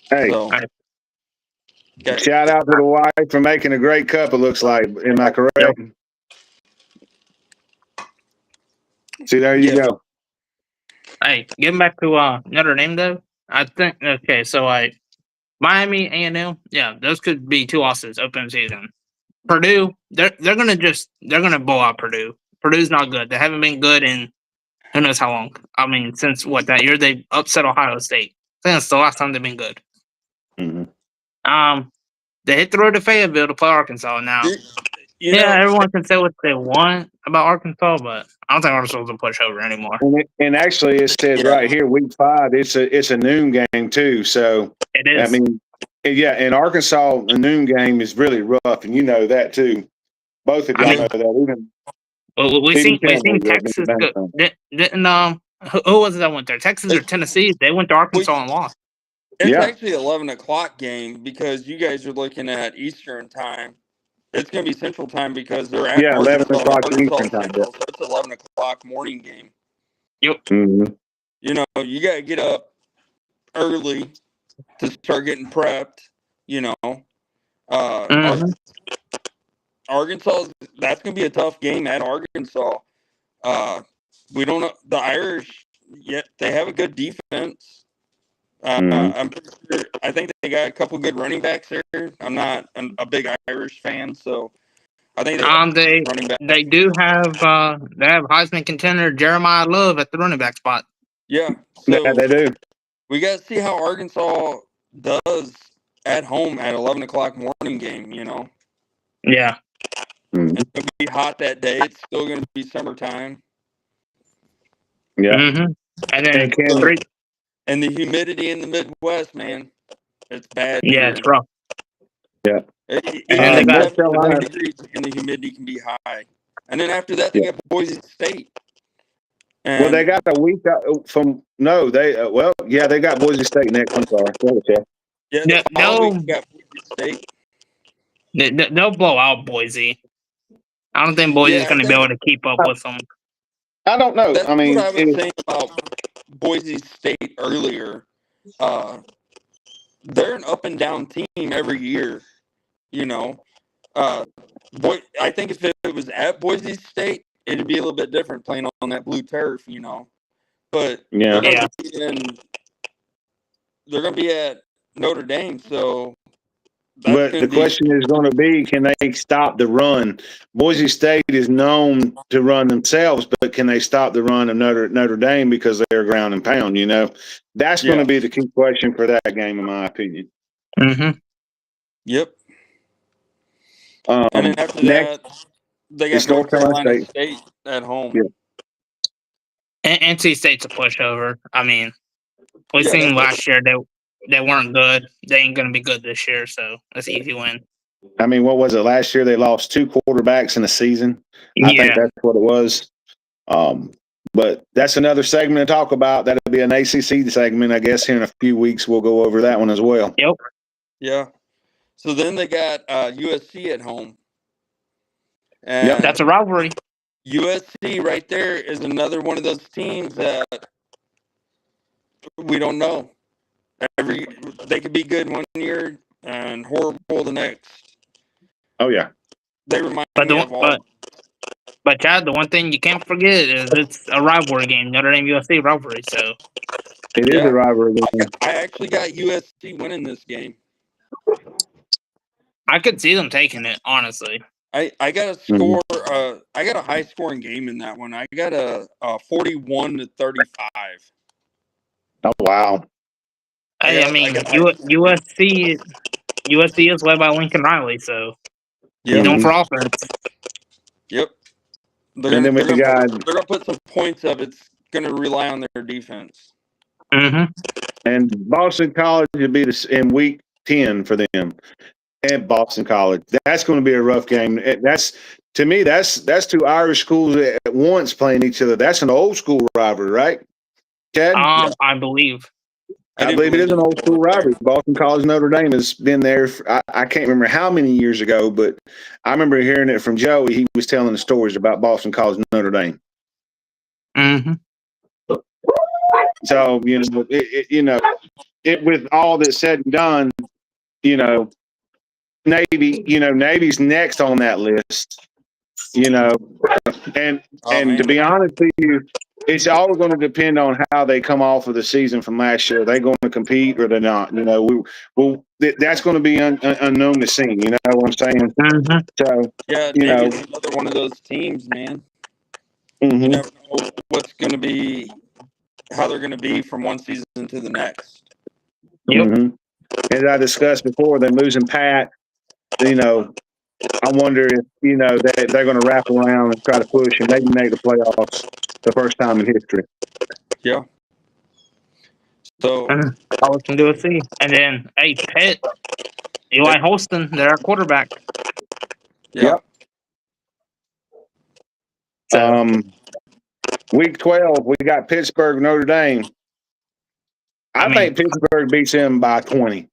[SPEAKER 1] Hey,
[SPEAKER 3] So,
[SPEAKER 1] shout out to the wife for making a great cup. It looks like. Am I correct?
[SPEAKER 2] Yep.
[SPEAKER 1] See, there you go.
[SPEAKER 2] Hey, getting back to Notre Dame though, I think okay, so like Miami A&M, yeah, those could be 2 losses open season. Purdue, they're gonna blow out Purdue. Purdue's not good. They haven't been good in who knows how long. I mean, since that year they upset Ohio State. I think that's the last time they've been good. They hit the road to Fayetteville to play Arkansas now. Everyone can say what they want about Arkansas, but I don't think Arkansas is a pushover anymore.
[SPEAKER 1] And actually, it says right here, week 5. It's a noon game too. So
[SPEAKER 2] it is.
[SPEAKER 1] I mean, yeah, in Arkansas, a noon game is really rough, and you know that too. Both of y'all know that.
[SPEAKER 2] We seen Texas go, didn't who was it that went there? Texas or Tennessee? They went to Arkansas and lost.
[SPEAKER 3] It's actually 11:00 game because you guys are looking at Eastern time. It's going to be Central time because they're at
[SPEAKER 1] 11:00 Eastern time.
[SPEAKER 3] Central, so it's 11:00 morning game.
[SPEAKER 2] Yep.
[SPEAKER 3] You know, you got to get up early to start getting prepped. You know, Arkansas. That's going to be a tough game at Arkansas. We don't know the Irish yet. They have a good defense. I'm pretty sure. I think they got a couple good running backs there. I'm not a big Irish fan, so I think
[SPEAKER 2] they do have they have Heisman contender Jeremiah Love at the running back spot.
[SPEAKER 3] Yeah, so
[SPEAKER 1] yeah, they do.
[SPEAKER 3] We got to see how Arkansas does at home at 11:00 morning game. You know.
[SPEAKER 2] Yeah.
[SPEAKER 3] It's gonna be hot that day. It's still gonna be summertime.
[SPEAKER 1] Yeah.
[SPEAKER 2] And then
[SPEAKER 3] and the humidity in the Midwest, man, it's bad.
[SPEAKER 2] Yeah, it's rough.
[SPEAKER 1] Yeah.
[SPEAKER 3] Even at North Carolina, degrees and the humidity can be high. And then after that, they got Boise State.
[SPEAKER 1] Well, they got a week from they got Boise State next. I'm sorry.
[SPEAKER 3] Yeah, no, got Boise
[SPEAKER 2] State. They'll blow out Boise. I don't think Boise's going to be able to keep up with them.
[SPEAKER 1] I don't know.
[SPEAKER 3] That's
[SPEAKER 1] I mean,
[SPEAKER 3] what I was saying about Boise State earlier. They're an up and down team every year. You know, I think if it was at Boise State, it'd be a little bit different playing on that blue turf. You know, but they're going to be at Notre Dame, so.
[SPEAKER 1] But the question is going to be, can they stop the run? Boise State is known to run themselves, but can they stop the run of Notre Dame because they're ground and pound? You know, that's going to be the key question for that game, in my opinion.
[SPEAKER 3] Yep. And then after that, they got North Carolina State at home.
[SPEAKER 1] Yeah.
[SPEAKER 2] And NC State's a pushover. I mean, we seen last year they weren't good. They ain't going to be good this year, so that's an easy win.
[SPEAKER 1] I mean, what was it? Last year they lost 2 quarterbacks in a season. I think that's what it was. But that's another segment to talk about. That'll be an ACC segment, I guess. Here in a few weeks, we'll go over that one as well.
[SPEAKER 2] Yep.
[SPEAKER 3] Yeah. So then they got USC at home.
[SPEAKER 2] And that's a rivalry.
[SPEAKER 3] USC right there is another one of those teams that we don't know. They could be good one year and horrible the next.
[SPEAKER 1] Oh yeah.
[SPEAKER 3] They remind me of all.
[SPEAKER 2] But Chad, the one thing you can't forget is it's a rivalry game, Notre Dame USC rivalry. So
[SPEAKER 1] it is a rivalry game.
[SPEAKER 3] I actually got USC winning this game.
[SPEAKER 2] I could see them taking it, honestly.
[SPEAKER 3] I got a score. I got a high scoring game in that one. I got a 41-35.
[SPEAKER 1] Oh wow!
[SPEAKER 2] I mean, USC is led by Lincoln Riley, so he's known for offense.
[SPEAKER 3] Yep. They're gonna put some points up. It's going to rely on their defense.
[SPEAKER 2] Mm-hmm.
[SPEAKER 1] And Boston College would be in week 10 for them at Boston College. That's going to be a rough game. To me, that's two Irish schools at once playing each other. That's an old school rivalry, right, Chad?
[SPEAKER 2] I believe.
[SPEAKER 1] I believe it is an old school rivalry. Boston College Notre Dame has been there. I can't remember how many years ago, but I remember hearing it from Joey. He was telling the stories about Boston College Notre Dame.
[SPEAKER 2] Mm-hmm.
[SPEAKER 1] So with all that's said and done, Navy's next on that list. And to be honest with you, it's all going to depend on how they come off of the season from last year. Are they going to compete or they're not? That's going to be unknown to see. You know what I'm saying?
[SPEAKER 2] Mm-hmm.
[SPEAKER 1] So
[SPEAKER 3] Navy's another one of those teams, man.
[SPEAKER 1] Mm-hmm.
[SPEAKER 3] You never know what's going to be, how they're going to be from one season to the next.
[SPEAKER 2] Yep.
[SPEAKER 1] Mm-hmm. As I discussed before, they're losing Pat. I wonder if they're going to wrap around and try to push and maybe make the playoffs the first time in history.
[SPEAKER 3] Yeah. So
[SPEAKER 2] all we can do is see. And then, Pitt, Eli Holston, they're our quarterback.
[SPEAKER 3] Yeah.
[SPEAKER 2] So,
[SPEAKER 1] week 12, we got Pittsburgh, Notre Dame. I think Pittsburgh beats them by 20.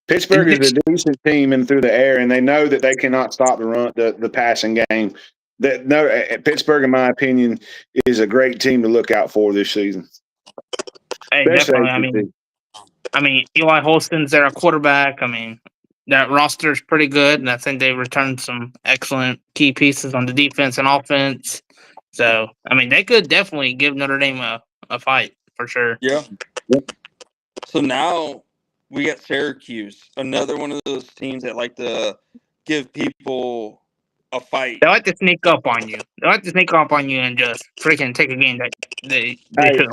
[SPEAKER 1] Pittsburgh is a decent team in through the air, and they know that they cannot stop the passing game. Pittsburgh, in my opinion, is a great team to look out for this season.
[SPEAKER 2] Hey, definitely. Eli Holston's their quarterback. That roster is pretty good, and I think they returned some excellent key pieces on the defense and offense. So, they could definitely give Notre Dame a fight for sure.
[SPEAKER 3] Yeah. So now we got Syracuse, another one of those teams that like to give people a fight.
[SPEAKER 2] They like to sneak up on you. And just freaking take a game that they should.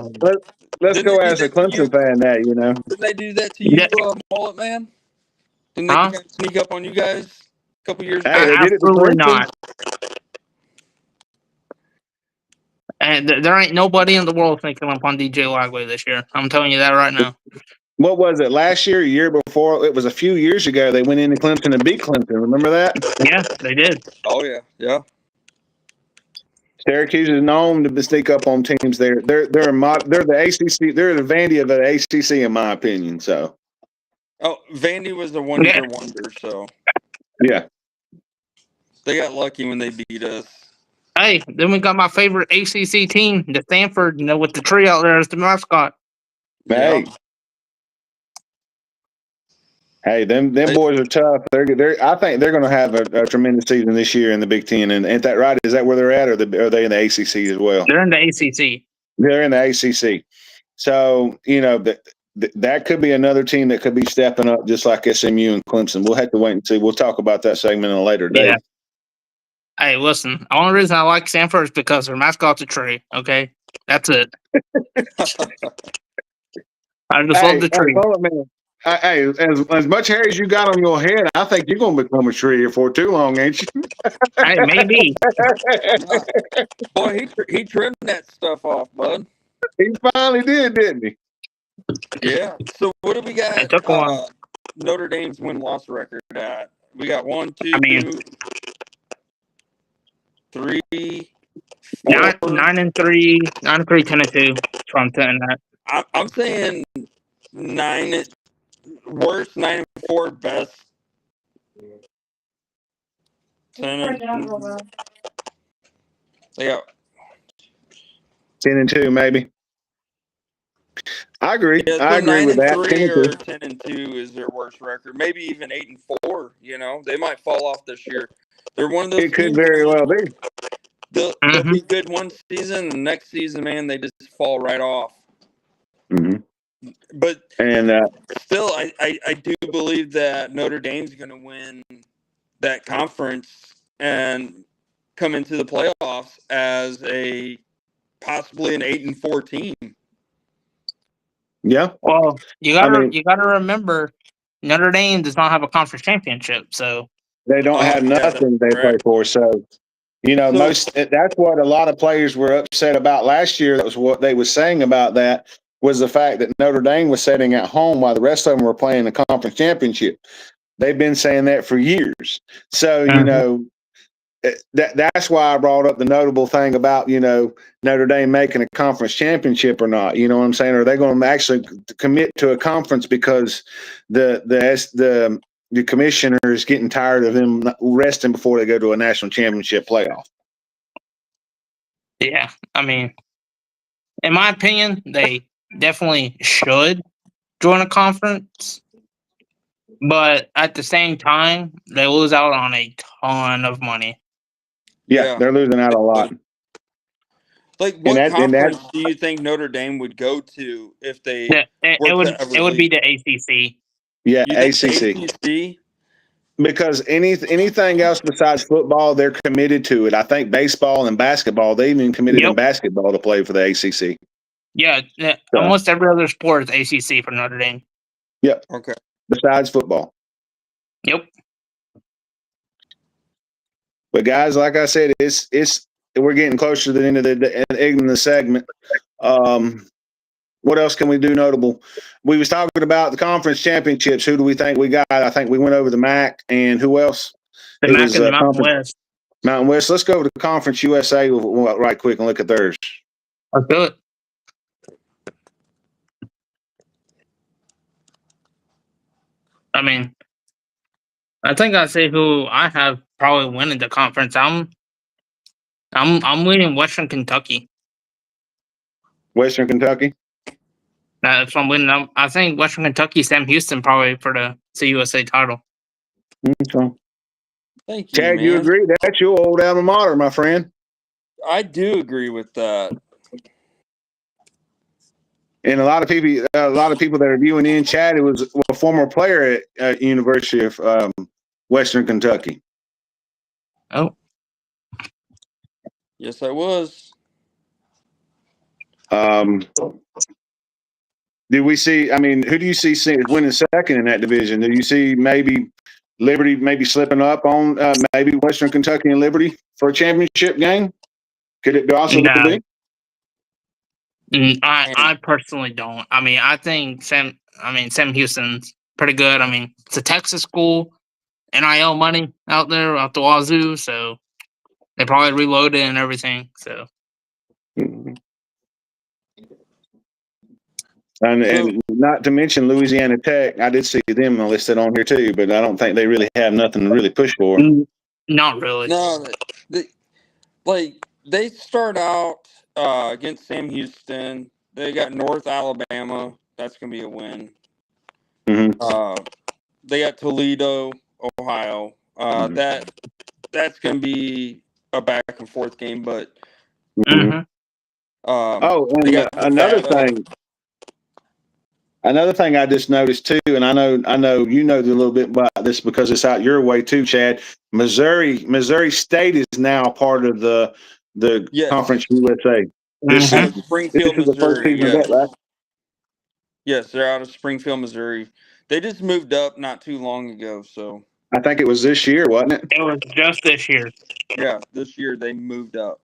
[SPEAKER 1] Let's go as a Clemson fan.
[SPEAKER 3] Didn't they do that to you, Mullet Man? Didn't they kind of sneak up on you guys a couple years ago?
[SPEAKER 2] Absolutely not. And there ain't nobody in the world sneaking up on DJ Lagway this year. I'm telling you that right now.
[SPEAKER 1] What was it, last year, a year before? It was a few years ago. They went into Clemson and beat Clemson. Remember that?
[SPEAKER 2] Yeah, they did.
[SPEAKER 3] Oh, yeah.
[SPEAKER 1] Syracuse is known to sneak up on teams. They're the ACC. They're the Vandy of the ACC, in my opinion. So.
[SPEAKER 3] Oh, Vandy was the one-year wonder. So.
[SPEAKER 1] Yeah.
[SPEAKER 3] They got lucky when they beat us.
[SPEAKER 2] Hey, then we got my favorite ACC team, the Stanford. With the tree out there as the mascot.
[SPEAKER 1] Hey.
[SPEAKER 3] Yeah.
[SPEAKER 1] Hey, them boys are tough. I think they're going to have a tremendous season this year in the Big Ten. And ain't that right? Is that where they're at, or are they in the ACC as well?
[SPEAKER 2] They're in the ACC.
[SPEAKER 1] They're in the ACC. So that could be another team that could be stepping up, just like SMU and Clemson. We'll have to wait and see. We'll talk about that segment in a later day.
[SPEAKER 2] Yeah. Hey, listen. The only reason I like Stanford is because their mascot's a tree. Okay, that's it. I just love the tree.
[SPEAKER 1] Hey, as much hair as you got on your head, I think you're going to become a tree for too long, ain't you?
[SPEAKER 2] Hey, maybe.
[SPEAKER 3] Boy, he trimmed that stuff off, bud.
[SPEAKER 1] He finally did, didn't he?
[SPEAKER 3] Yeah. So what do we got?
[SPEAKER 2] It took a while.
[SPEAKER 3] Notre Dame's win-loss record at? We got 1, 2, 3, 4.
[SPEAKER 2] 9-3, 10-2. So I'm saying that.
[SPEAKER 3] I'm saying 9. Worst 9-4, best 10. Yeah.
[SPEAKER 1] 10-2, maybe. I agree.
[SPEAKER 3] Yeah, so
[SPEAKER 1] I agree with that.
[SPEAKER 3] 9-3 or 10-2 is their worst record. Maybe even 8-4. They might fall off this year. They're one of those.
[SPEAKER 1] It could very well be.
[SPEAKER 3] They'll be good one season, and next season, man, they just fall right off.
[SPEAKER 1] Mm-hmm.
[SPEAKER 3] But
[SPEAKER 1] and
[SPEAKER 3] still, I do believe that Notre Dame's going to win that conference and come into the playoffs as possibly an 8-4 team.
[SPEAKER 1] Yeah.
[SPEAKER 2] Well, you gotta remember, Notre Dame does not have a conference championship, so
[SPEAKER 1] they don't have nothing they play for. So,
[SPEAKER 3] So
[SPEAKER 1] That's what a lot of players were upset about last year. That was what they were saying about that, was the fact that Notre Dame was sitting at home while the rest of them were playing the conference championship. They've been saying that for years. So, that's why I brought up the notable thing about, Notre Dame making a conference championship or not. You know what I'm saying? Are they going to actually commit to a conference because the commissioner is getting tired of them resting before they go to a national championship playoff?
[SPEAKER 2] Yeah, I mean, in my opinion, they definitely should join a conference, but at the same time, they lose out on a ton of money.
[SPEAKER 1] Yeah, they're losing out a lot.
[SPEAKER 3] Like, what conference do you think Notre Dame would go to if they
[SPEAKER 2] it would be the ACC.
[SPEAKER 1] Yeah,
[SPEAKER 3] you think
[SPEAKER 1] ACC.
[SPEAKER 3] ACC?
[SPEAKER 1] Because anything else besides football, they're committed to it. I think baseball and basketball, they even committed in basketball to play for the ACC.
[SPEAKER 2] Yeah, almost every other sport is ACC for Notre Dame.
[SPEAKER 1] Yep.
[SPEAKER 3] Okay.
[SPEAKER 1] Besides football.
[SPEAKER 2] Yep.
[SPEAKER 1] But guys, like I said, we're getting closer to the end of the segment. What else can we do notable? We was talking about the conference championships. Who do we think we got? I think we went over the MAC, and who else?
[SPEAKER 2] The MAC and the Mountain West.
[SPEAKER 1] Mountain West. Let's go to the Conference USA right quick and look at theirs.
[SPEAKER 2] Let's do it. I mean, I think I say who I have probably winning the conference. I'm leaning Western Kentucky.
[SPEAKER 1] Western Kentucky.
[SPEAKER 2] That's what I'm winning. I think Western Kentucky, Sam Houston probably for the CUSA title.
[SPEAKER 1] Okay.
[SPEAKER 3] Thank you,
[SPEAKER 1] Chad,
[SPEAKER 3] man.
[SPEAKER 1] you agree? That's your old alma mater, my friend.
[SPEAKER 3] I do agree with that.
[SPEAKER 1] And a lot of people that are viewing in, Chad, it was a former player at University of Western Kentucky.
[SPEAKER 2] Oh,
[SPEAKER 3] yes, I was.
[SPEAKER 1] Did we see? I mean, who do you see winning second in that division? Do you see maybe Liberty slipping up on maybe Western Kentucky and Liberty for a championship game? Could it also be?
[SPEAKER 2] I personally don't. I mean, I think Sam Houston's pretty good. I mean, it's a Texas school, NIL money out there out the wazoo, so they probably reloaded and everything. So,
[SPEAKER 1] and not to mention Louisiana Tech. I did see them listed on here too, but I don't think they really have nothing to really push for.
[SPEAKER 2] Not really.
[SPEAKER 3] No, they start out against Sam Houston. They got North Alabama. That's gonna be a win.
[SPEAKER 1] Mm-hmm.
[SPEAKER 3] They got Toledo, Ohio. That's gonna be a back and forth game, but.
[SPEAKER 2] Mm-hmm.
[SPEAKER 1] And another thing I just noticed too, and I know you know a little bit about this because it's out your way too, Chad. Missouri State is now part of the Conference USA. This
[SPEAKER 3] out of Springfield,
[SPEAKER 1] this is the first
[SPEAKER 3] Missouri.
[SPEAKER 1] season of that, right?
[SPEAKER 3] Yes, they're out of Springfield, Missouri. They just moved up not too long ago, so.
[SPEAKER 1] I think it was this year, wasn't it?
[SPEAKER 2] It was just this year.
[SPEAKER 3] Yeah, this year they moved up.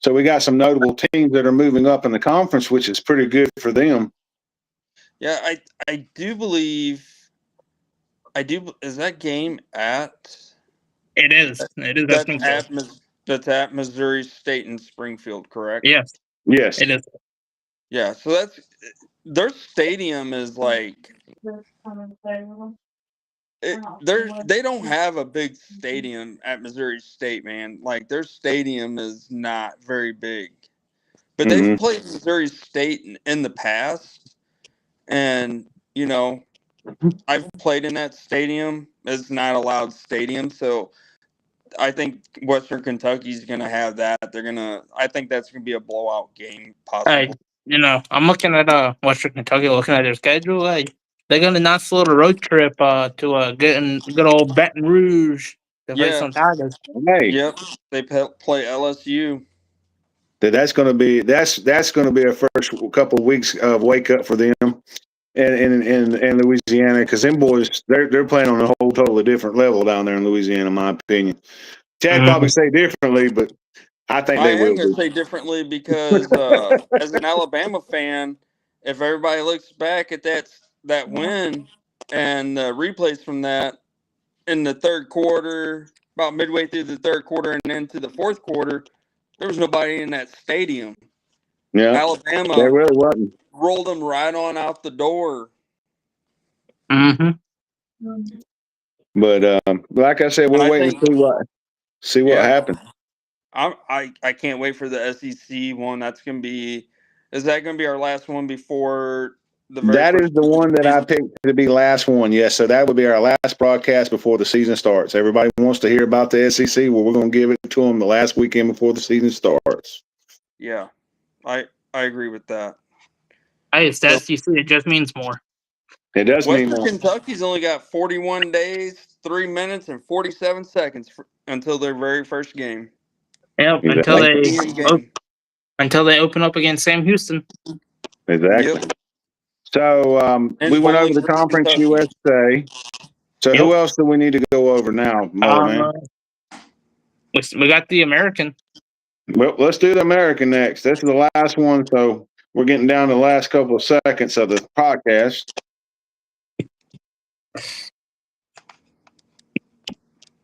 [SPEAKER 1] So we got some notable teams that are moving up in the conference, which is pretty good for them.
[SPEAKER 3] Yeah, I do believe. Is that game at?
[SPEAKER 2] It is. It is.
[SPEAKER 3] That's at Missouri State in Springfield, correct?
[SPEAKER 2] Yes.
[SPEAKER 1] Yes.
[SPEAKER 2] It is.
[SPEAKER 3] Yeah, so that's their stadium is like. They don't have a big stadium at Missouri State, man. Like their stadium is not very big, but they've played Missouri State in the past, and I've played in that stadium. It's not a loud stadium, so I think Western Kentucky's gonna have that. I think that's gonna be a blowout game, possible.
[SPEAKER 2] Hey, I'm looking at Western Kentucky, looking at their schedule. Like they're got a nice little road trip to good old Baton Rouge to face some Tigers.
[SPEAKER 1] Hey.
[SPEAKER 3] Yep, they play LSU.
[SPEAKER 1] That's going to be a first couple of weeks of wake up for them in Louisiana, because them boys they're playing on a whole totally different level down there in Louisiana, in my opinion. Chad probably say differently, but I think
[SPEAKER 3] I
[SPEAKER 1] they will
[SPEAKER 3] am going
[SPEAKER 1] be.
[SPEAKER 3] to say differently because as an Alabama fan, if everybody looks back at that win and the replays from that in the third quarter, about midway through the third quarter and into the fourth quarter, there was nobody in that stadium.
[SPEAKER 1] Yeah,
[SPEAKER 3] Alabama
[SPEAKER 1] there really wasn't.
[SPEAKER 3] rolled them right on out the door.
[SPEAKER 2] Mm-hmm.
[SPEAKER 1] But like I said,
[SPEAKER 3] And
[SPEAKER 1] we'll
[SPEAKER 3] I
[SPEAKER 1] wait and
[SPEAKER 3] think,
[SPEAKER 1] see what
[SPEAKER 3] yeah,
[SPEAKER 1] happens.
[SPEAKER 3] I can't wait for the SEC one. That's going to be, is that going to be our last one before the very
[SPEAKER 1] That
[SPEAKER 3] first
[SPEAKER 1] is the
[SPEAKER 3] week of
[SPEAKER 1] one
[SPEAKER 3] the
[SPEAKER 1] that I
[SPEAKER 3] season?
[SPEAKER 1] picked to be last one. Yes, so that would be our last broadcast before the season starts. Everybody wants to hear about the SEC. Well, we're going to give it to them the last weekend before the season starts.
[SPEAKER 3] Yeah, I agree with that.
[SPEAKER 2] Hey, it's the
[SPEAKER 3] So
[SPEAKER 2] SEC. It just means more.
[SPEAKER 1] It does mean
[SPEAKER 3] Western
[SPEAKER 1] more.
[SPEAKER 3] Kentucky's only got 41 days, 3 minutes, and 47 seconds until their very first game.
[SPEAKER 2] Yep.
[SPEAKER 1] Exactly.
[SPEAKER 2] Until they open up against Sam Houston.
[SPEAKER 1] Exactly.
[SPEAKER 3] Yep.
[SPEAKER 1] So
[SPEAKER 3] And
[SPEAKER 1] we went over
[SPEAKER 3] Bowling
[SPEAKER 1] the
[SPEAKER 3] Green,
[SPEAKER 1] Conference
[SPEAKER 3] Kentucky.
[SPEAKER 1] USA. So
[SPEAKER 2] Yep.
[SPEAKER 1] who else do we need to go over now, Mullet Man?
[SPEAKER 2] We got the American.
[SPEAKER 1] Well, let's do the American next. This is the last one, so we're getting down to the last couple of seconds of the podcast.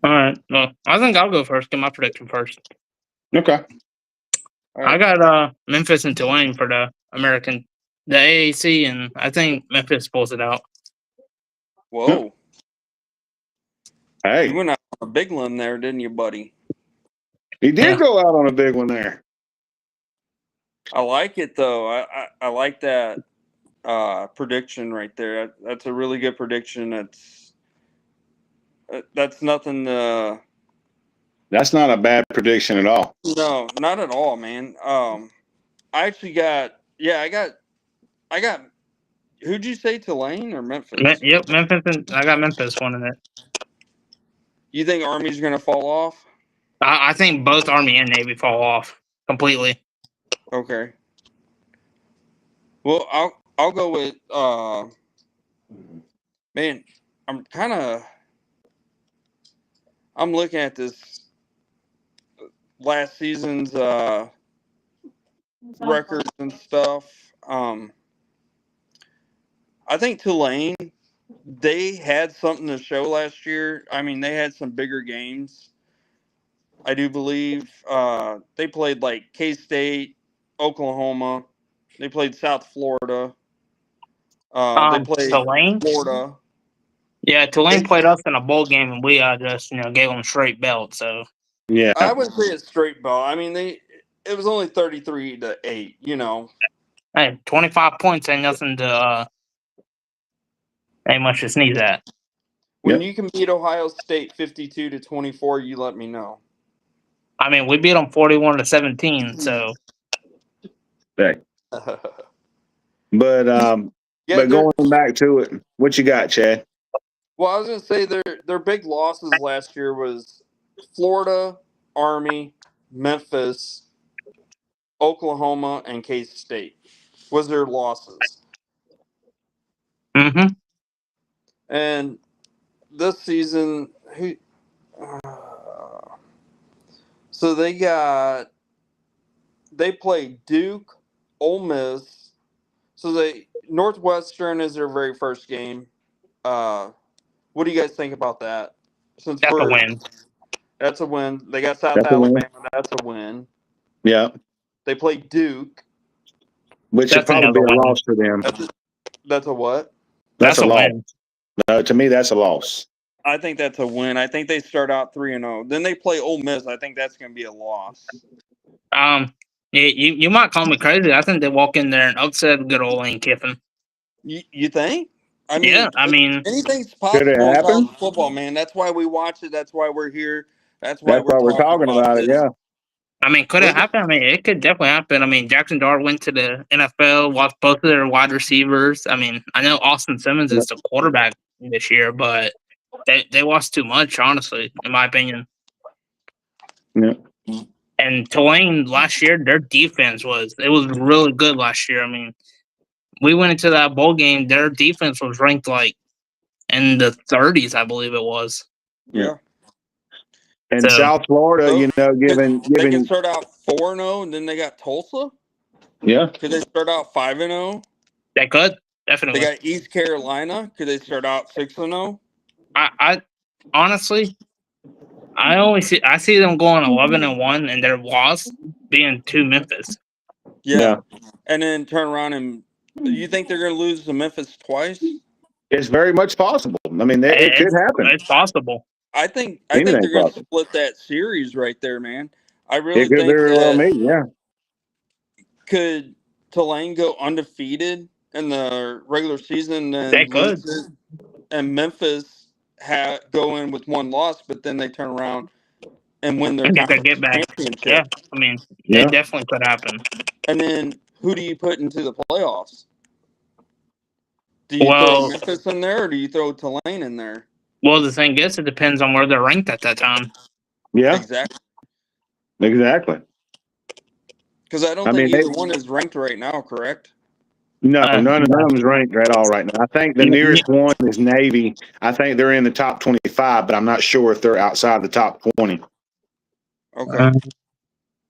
[SPEAKER 2] All right. Well, I think I'll go first. Get my prediction first.
[SPEAKER 1] Okay.
[SPEAKER 2] I got Memphis and Tulane for the American, the AAC, and I think Memphis pulls it out.
[SPEAKER 3] Whoa.
[SPEAKER 1] Hey.
[SPEAKER 3] You went out on a big limb there, didn't you, buddy?
[SPEAKER 1] He did go out on a big one there.
[SPEAKER 3] I like it, though. I like that prediction right there. That's a really good prediction. That's nothing.
[SPEAKER 1] That's not a bad prediction at all.
[SPEAKER 3] No, not at all, man. I actually got. Yeah, I got. Who'd you say, Tulane or Memphis?
[SPEAKER 2] Yep, Memphis, and I got Memphis winning it.
[SPEAKER 3] You think Army's going to fall off?
[SPEAKER 2] I think both Army and Navy fall off completely.
[SPEAKER 3] Okay. Well, I'll go with. Man, I'm looking at this last season's records and stuff. I think Tulane, they had something to show last year. I mean, they had some bigger games. I do believe they played like K-State, Oklahoma. They played South Florida. They played
[SPEAKER 2] Tulane.
[SPEAKER 3] Florida.
[SPEAKER 2] Yeah, Tulane played us in a bowl game, and we just gave them straight belt. So
[SPEAKER 1] yeah,
[SPEAKER 3] I would say it's straight ball. I mean, it was only 33-8.
[SPEAKER 2] Hey, 25 points ain't nothing to ain't much to sneeze at.
[SPEAKER 3] When you can beat Ohio State 52-24, you let me know.
[SPEAKER 2] I mean, we beat them 41-17. So.
[SPEAKER 1] Hey. But going back to it, what you got, Chad?
[SPEAKER 3] Well, I was going to say their big losses last year was Florida, Army, Memphis, Oklahoma, and K-State was their losses.
[SPEAKER 2] Mm-hmm.
[SPEAKER 3] And this season, so they played Duke, Ole Miss. So Northwestern is their very first game. What do you guys think about that?
[SPEAKER 2] That's a win.
[SPEAKER 3] That's a win. They got South Alabama. That's a win.
[SPEAKER 1] Yeah.
[SPEAKER 3] They played Duke.
[SPEAKER 1] Which should probably be a loss for them.
[SPEAKER 3] That's a what?
[SPEAKER 1] That's a loss.
[SPEAKER 2] Win.
[SPEAKER 1] No, to me, that's a loss.
[SPEAKER 3] I think that's a win. I think they start out 3-0. Then they play Ole Miss. I think that's going to be a loss.
[SPEAKER 2] You might call me crazy. I think they walk in there and upset good old Lane Kiffin.
[SPEAKER 3] You think? I mean,
[SPEAKER 2] yeah, I mean,
[SPEAKER 3] anything's possible in college football, man. That's why we watch it. That's why we're here. That's why we're talking about it.
[SPEAKER 1] Yeah.
[SPEAKER 2] I mean, could it happen? I mean, it could definitely happen. I mean, Jackson Dart went to the NFL, lost both of their wide receivers. I mean, I know Austin Simmons is the quarterback this year, but they lost too much, honestly, in my opinion.
[SPEAKER 1] Yeah.
[SPEAKER 2] And Tulane last year, their defense was really good last year. I mean, we went into that bowl game, their defense was ranked like in the 30s, I believe it was.
[SPEAKER 3] Yeah.
[SPEAKER 1] And
[SPEAKER 2] So
[SPEAKER 1] South Florida,
[SPEAKER 3] So,
[SPEAKER 1] you know,
[SPEAKER 3] they can
[SPEAKER 1] giving
[SPEAKER 3] start out 4-0, and then they got Tulsa.
[SPEAKER 1] yeah.
[SPEAKER 3] Could they start out 5-0?
[SPEAKER 2] they could
[SPEAKER 3] They
[SPEAKER 2] definitely.
[SPEAKER 3] got East Carolina. Could they start out 6-0?
[SPEAKER 2] I honestly, I see them going 11-1, and their loss being to Memphis.
[SPEAKER 3] Yeah. And then turn around and you think they're going to lose to Memphis twice?
[SPEAKER 1] It's very much possible. I mean, it could happen.
[SPEAKER 2] It's possible.
[SPEAKER 3] I think they're
[SPEAKER 1] Anything's
[SPEAKER 3] going to
[SPEAKER 1] possible.
[SPEAKER 3] split that series right there, man. I
[SPEAKER 1] It
[SPEAKER 3] really
[SPEAKER 1] could
[SPEAKER 3] think
[SPEAKER 1] very well
[SPEAKER 3] that
[SPEAKER 1] mean, yeah.
[SPEAKER 3] could Tulane go undefeated in the regular season
[SPEAKER 2] They
[SPEAKER 3] and
[SPEAKER 2] could.
[SPEAKER 3] lose it, and Memphis go in with one loss, but then they turn around and win their
[SPEAKER 2] And get their
[SPEAKER 3] conference
[SPEAKER 2] get back.
[SPEAKER 3] championship.
[SPEAKER 2] Yeah, I mean,
[SPEAKER 1] Yeah.
[SPEAKER 2] it definitely could happen.
[SPEAKER 3] And then who do you put into the playoffs? Do you throw
[SPEAKER 2] Well,
[SPEAKER 3] Memphis in there, or do you throw Tulane in there?
[SPEAKER 2] well, the thing is, it depends on where they're ranked at that time.
[SPEAKER 1] Yeah,
[SPEAKER 3] Exactly.
[SPEAKER 1] exactly.
[SPEAKER 3] Because I don't
[SPEAKER 1] I
[SPEAKER 3] think
[SPEAKER 1] mean,
[SPEAKER 3] either one is ranked right now, correct?
[SPEAKER 1] no, none of
[SPEAKER 2] No.
[SPEAKER 1] them is ranked at all right now. I think the nearest one is Navy. I think they're in the top 25, but I'm not sure if they're outside the top 20.
[SPEAKER 3] Okay.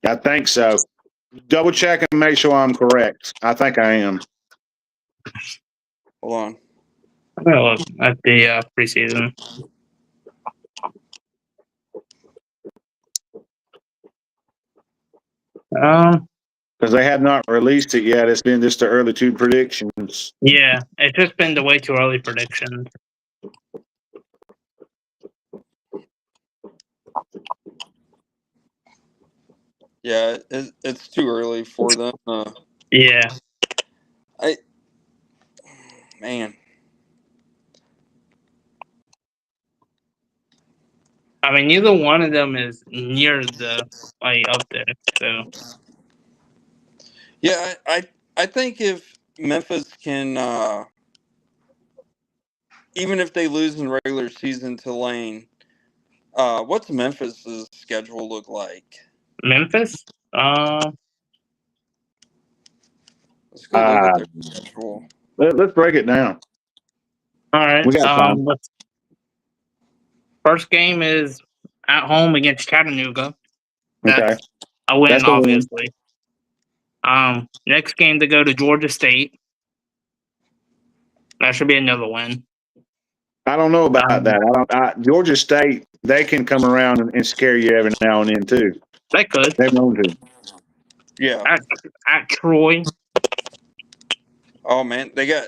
[SPEAKER 1] I think so. Double check and make sure I'm correct. I think I am.
[SPEAKER 3] Hold on.
[SPEAKER 2] I'm gonna look at the preseason.
[SPEAKER 1] Because they have not released it yet. It's been just the early two predictions.
[SPEAKER 2] Yeah, it's just been the way too early predictions.
[SPEAKER 3] Yeah, it's too early for them.
[SPEAKER 2] Yeah,
[SPEAKER 3] Man.
[SPEAKER 2] I mean, neither one of them is near the up there. So
[SPEAKER 3] Yeah, I think if Memphis can, even if they lose in regular season to Lane, what's Memphis's schedule look like?
[SPEAKER 2] Memphis,
[SPEAKER 3] Let's go look at their schedule.
[SPEAKER 1] Let's break it down.
[SPEAKER 2] all right.
[SPEAKER 1] We got time.
[SPEAKER 2] First game is at home against Chattanooga. That's
[SPEAKER 1] Okay.
[SPEAKER 2] a win,
[SPEAKER 1] That's a win.
[SPEAKER 2] obviously. Next game they go to Georgia State. That should be another win.
[SPEAKER 1] I don't know about that. Georgia State, they can come around and scare you every now and then too.
[SPEAKER 2] They could.
[SPEAKER 1] They've known to.
[SPEAKER 3] Yeah.
[SPEAKER 2] At Troy.
[SPEAKER 3] Oh man, they got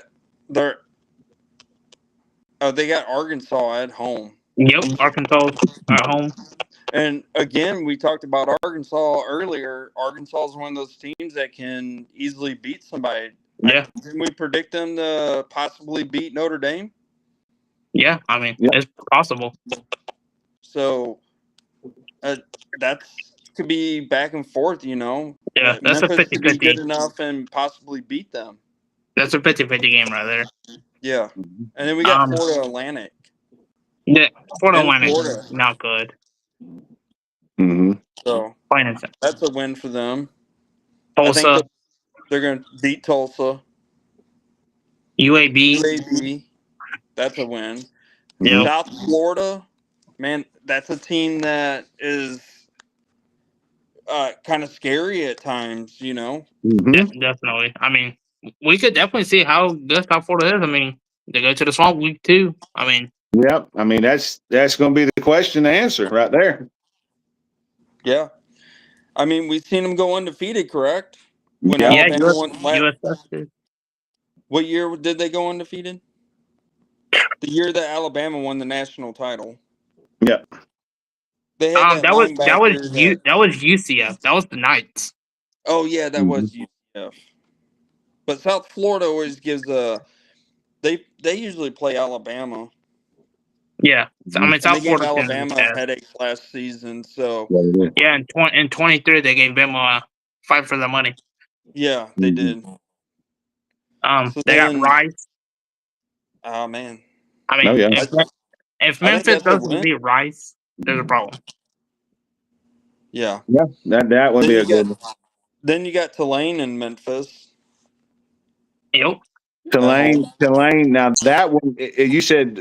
[SPEAKER 3] Arkansas at home.
[SPEAKER 2] Yep, Arkansas at home.
[SPEAKER 3] And again, we talked about Arkansas earlier. Arkansas is one of those teams that can easily beat somebody.
[SPEAKER 2] Yeah.
[SPEAKER 3] Didn't we predict them to possibly beat Notre Dame?
[SPEAKER 2] Yeah, I mean, it's possible.
[SPEAKER 3] So that's could be back and forth, you know.
[SPEAKER 2] Yeah, that's
[SPEAKER 3] Memphis
[SPEAKER 2] a 50-50.
[SPEAKER 3] could be good enough and possibly beat them.
[SPEAKER 2] That's a 50-50 game right there.
[SPEAKER 3] Yeah. And then we got Florida Atlantic.
[SPEAKER 2] Yeah, Florida Atlantic,
[SPEAKER 3] Florida.
[SPEAKER 2] not good.
[SPEAKER 1] Mm-hmm.
[SPEAKER 3] So that's a win for them.
[SPEAKER 2] Tulsa.
[SPEAKER 3] I think they're going to beat Tulsa.
[SPEAKER 2] UAB.
[SPEAKER 3] That's a win.
[SPEAKER 2] Yep.
[SPEAKER 3] South Florida, man, that's a team that is kind of scary at times, you know.
[SPEAKER 1] Mm-hmm.
[SPEAKER 2] Yeah, definitely. I mean, we could definitely see how good South Florida is. I mean, they go to the Swamp Week too. I mean,
[SPEAKER 1] yep. I mean, that's going to be the question to answer right there.
[SPEAKER 3] Yeah. I mean, we've seen them go undefeated, correct? When
[SPEAKER 2] yeah,
[SPEAKER 3] Alabama won
[SPEAKER 2] USF.
[SPEAKER 3] What year did they go undefeated? The year that Alabama won the national title.
[SPEAKER 1] Yep.
[SPEAKER 3] They had
[SPEAKER 2] that was UCF. That was the Knights.
[SPEAKER 3] Oh yeah, that was UCF. But South Florida always gives they usually play Alabama.
[SPEAKER 2] Yeah, I mean, South
[SPEAKER 3] they gave
[SPEAKER 2] Florida
[SPEAKER 3] Alabama headaches last season. So
[SPEAKER 2] yeah, in 23 they gave them a fight for the money.
[SPEAKER 3] Yeah, they did.
[SPEAKER 2] So they got Rice.
[SPEAKER 3] Oh man.
[SPEAKER 2] I mean, if Memphis doesn't beat Rice, there's a problem.
[SPEAKER 3] Yeah.
[SPEAKER 1] Yeah, that would be a good one.
[SPEAKER 3] Then you got Tulane and Memphis.
[SPEAKER 2] Yep.
[SPEAKER 1] Tulane. Now that one, you said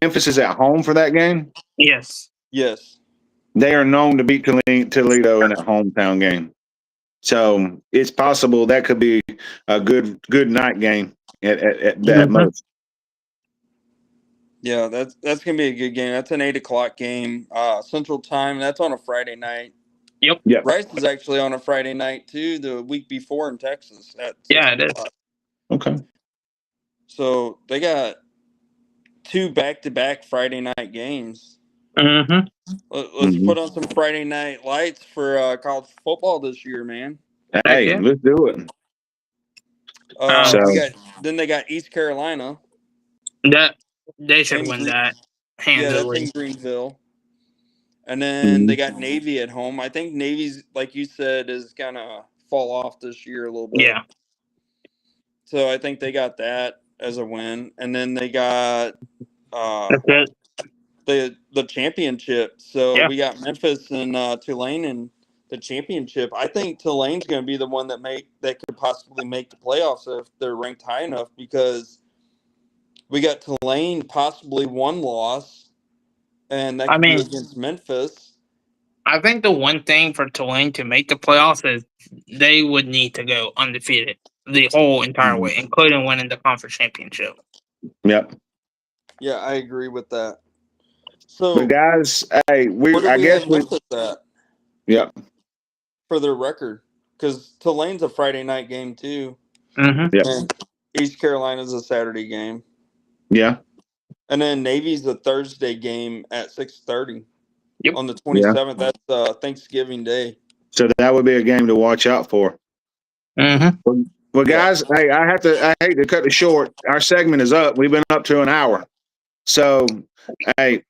[SPEAKER 1] Memphis is at home for that game?
[SPEAKER 2] Yes.
[SPEAKER 3] Yes.
[SPEAKER 1] They are known to beat Toledo in a hometown game. So it's possible that could be a good night game at that
[SPEAKER 2] Mhm.
[SPEAKER 1] most.
[SPEAKER 3] Yeah, that's gonna be a good game. That's an 8 o'clock game, Central Time. That's on a Friday night.
[SPEAKER 2] Yep.
[SPEAKER 1] Yep.
[SPEAKER 3] Rice is actually on a Friday night too, the week before in Texas at six
[SPEAKER 2] Yeah, it is.
[SPEAKER 3] o'clock.
[SPEAKER 1] Okay.
[SPEAKER 3] So they got two back-to-back Friday night games.
[SPEAKER 2] Mm-hmm.
[SPEAKER 3] Let's
[SPEAKER 1] Hmm.
[SPEAKER 3] put on some Friday night lights for college football this year, man.
[SPEAKER 2] Heck
[SPEAKER 1] Hey,
[SPEAKER 2] yeah.
[SPEAKER 1] let's do it.
[SPEAKER 3] We
[SPEAKER 1] So
[SPEAKER 3] got then they got East Carolina
[SPEAKER 2] That they should
[SPEAKER 3] in
[SPEAKER 2] win
[SPEAKER 3] Green.
[SPEAKER 2] that
[SPEAKER 3] Yeah, that's in
[SPEAKER 2] handily.
[SPEAKER 3] Greenville. And then they
[SPEAKER 1] mhm.
[SPEAKER 3] got Navy at home. I think Navy's, like you said, is gonna fall off this year a little bit.
[SPEAKER 2] Yeah.
[SPEAKER 3] So I think they got that as a win. And then they got
[SPEAKER 2] That's it.
[SPEAKER 3] the championship. So
[SPEAKER 2] Yeah.
[SPEAKER 3] we got Memphis and Tulane in the championship. I think Tulane's going to be the one that could possibly make the playoffs if they're ranked high enough, because we got Tulane possibly one loss, and that
[SPEAKER 2] I
[SPEAKER 3] could be
[SPEAKER 2] mean,
[SPEAKER 3] against Memphis.
[SPEAKER 2] I think the one thing for Tulane to make the playoffs is they would need to go undefeated the whole entire way, including winning the conference championship.
[SPEAKER 1] Yep.
[SPEAKER 3] Yeah, I agree with that.
[SPEAKER 1] But
[SPEAKER 3] So
[SPEAKER 1] guys, hey,
[SPEAKER 3] what do
[SPEAKER 1] I
[SPEAKER 3] we
[SPEAKER 1] guess
[SPEAKER 3] have Memphis at
[SPEAKER 1] yep.
[SPEAKER 3] for their record? Because Tulane's a Friday night game too,
[SPEAKER 2] Mm-hmm.
[SPEAKER 1] Yep.
[SPEAKER 3] and East Carolina's a Saturday game.
[SPEAKER 1] Yeah.
[SPEAKER 3] And then Navy's a Thursday game at 6:30
[SPEAKER 2] Yep.
[SPEAKER 3] on the
[SPEAKER 1] Yeah.
[SPEAKER 3] 27th. That's Thanksgiving Day.
[SPEAKER 1] So that would be a game to watch out for.
[SPEAKER 2] Mm-hmm.
[SPEAKER 1] Well,
[SPEAKER 3] Yeah.
[SPEAKER 1] guys, hey, I hate to cut it short. Our segment is up. We've been up to an hour. So, hey,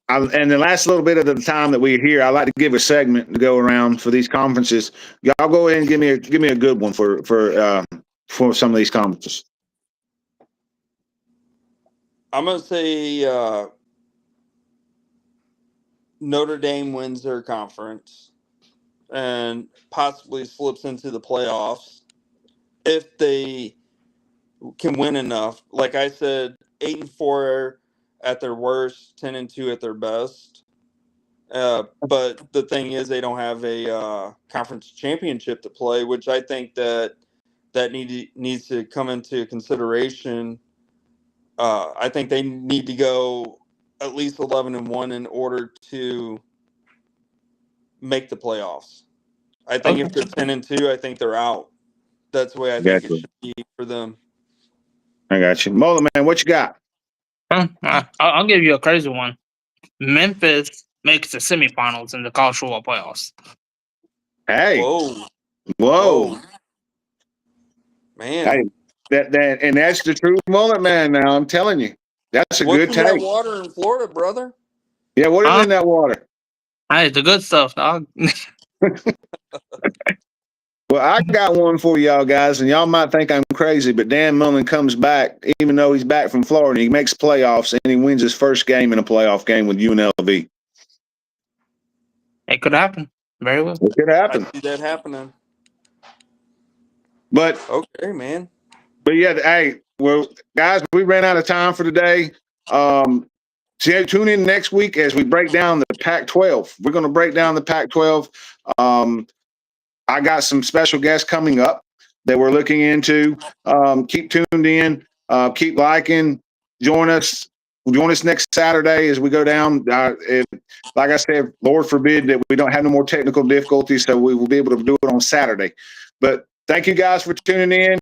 [SPEAKER 1] and the last little bit of the time that we're here, I like to give a segment to go around for these conferences. Y'all go ahead and give me a good one for some of these conferences.
[SPEAKER 3] I'm gonna say Notre Dame wins their conference and possibly slips into the playoffs if they can win enough. Like I said, 8-4 at their worst, 10-2 at their best. But the thing is, they don't have a conference championship to play, which I think that needs to come into consideration. I think they need to go at least 11-1 in order to make the playoffs. I think
[SPEAKER 2] Okay.
[SPEAKER 3] if they're 10-2, I think they're out. That's the way I think it
[SPEAKER 1] Gotcha.
[SPEAKER 3] should be for them.
[SPEAKER 1] I got you. Mola, man, what you got?
[SPEAKER 2] I'll give you a crazy one. Memphis makes the semifinals in the college football playoffs.
[SPEAKER 1] Hey,
[SPEAKER 3] Whoa,
[SPEAKER 1] whoa.
[SPEAKER 3] whoa, man!
[SPEAKER 1] Hey, and that's the true mullet man now. I'm telling you. That's a
[SPEAKER 3] What's
[SPEAKER 1] good
[SPEAKER 3] in that
[SPEAKER 1] take.
[SPEAKER 3] water in Florida, brother?
[SPEAKER 1] Yeah, what is
[SPEAKER 2] Huh?
[SPEAKER 1] in that water?
[SPEAKER 2] Hey, the good stuff, dog.
[SPEAKER 1] Well, I got one for y'all guys, and y'all might think I'm crazy, but Dan Mullen comes back, even though he's back from Florida. He makes playoffs, and he wins his first game in a playoff game with UNLV.
[SPEAKER 2] It could happen. Very well.
[SPEAKER 1] It could
[SPEAKER 3] I
[SPEAKER 1] happen.
[SPEAKER 3] see that happening.
[SPEAKER 1] But
[SPEAKER 3] Okay, man.
[SPEAKER 1] yeah, hey, well, guys, we ran out of time for today. Tune in next week as we break down the Pac-12. We're going to break down the Pac-12. I got some special guests coming up that we're looking into. Keep tuned in. Keep liking. Join us. Join us next Saturday as we go down. Like I said, Lord forbid that we don't have no more technical difficulties, so we will be able to do it on Saturday. But thank you guys for tuning in.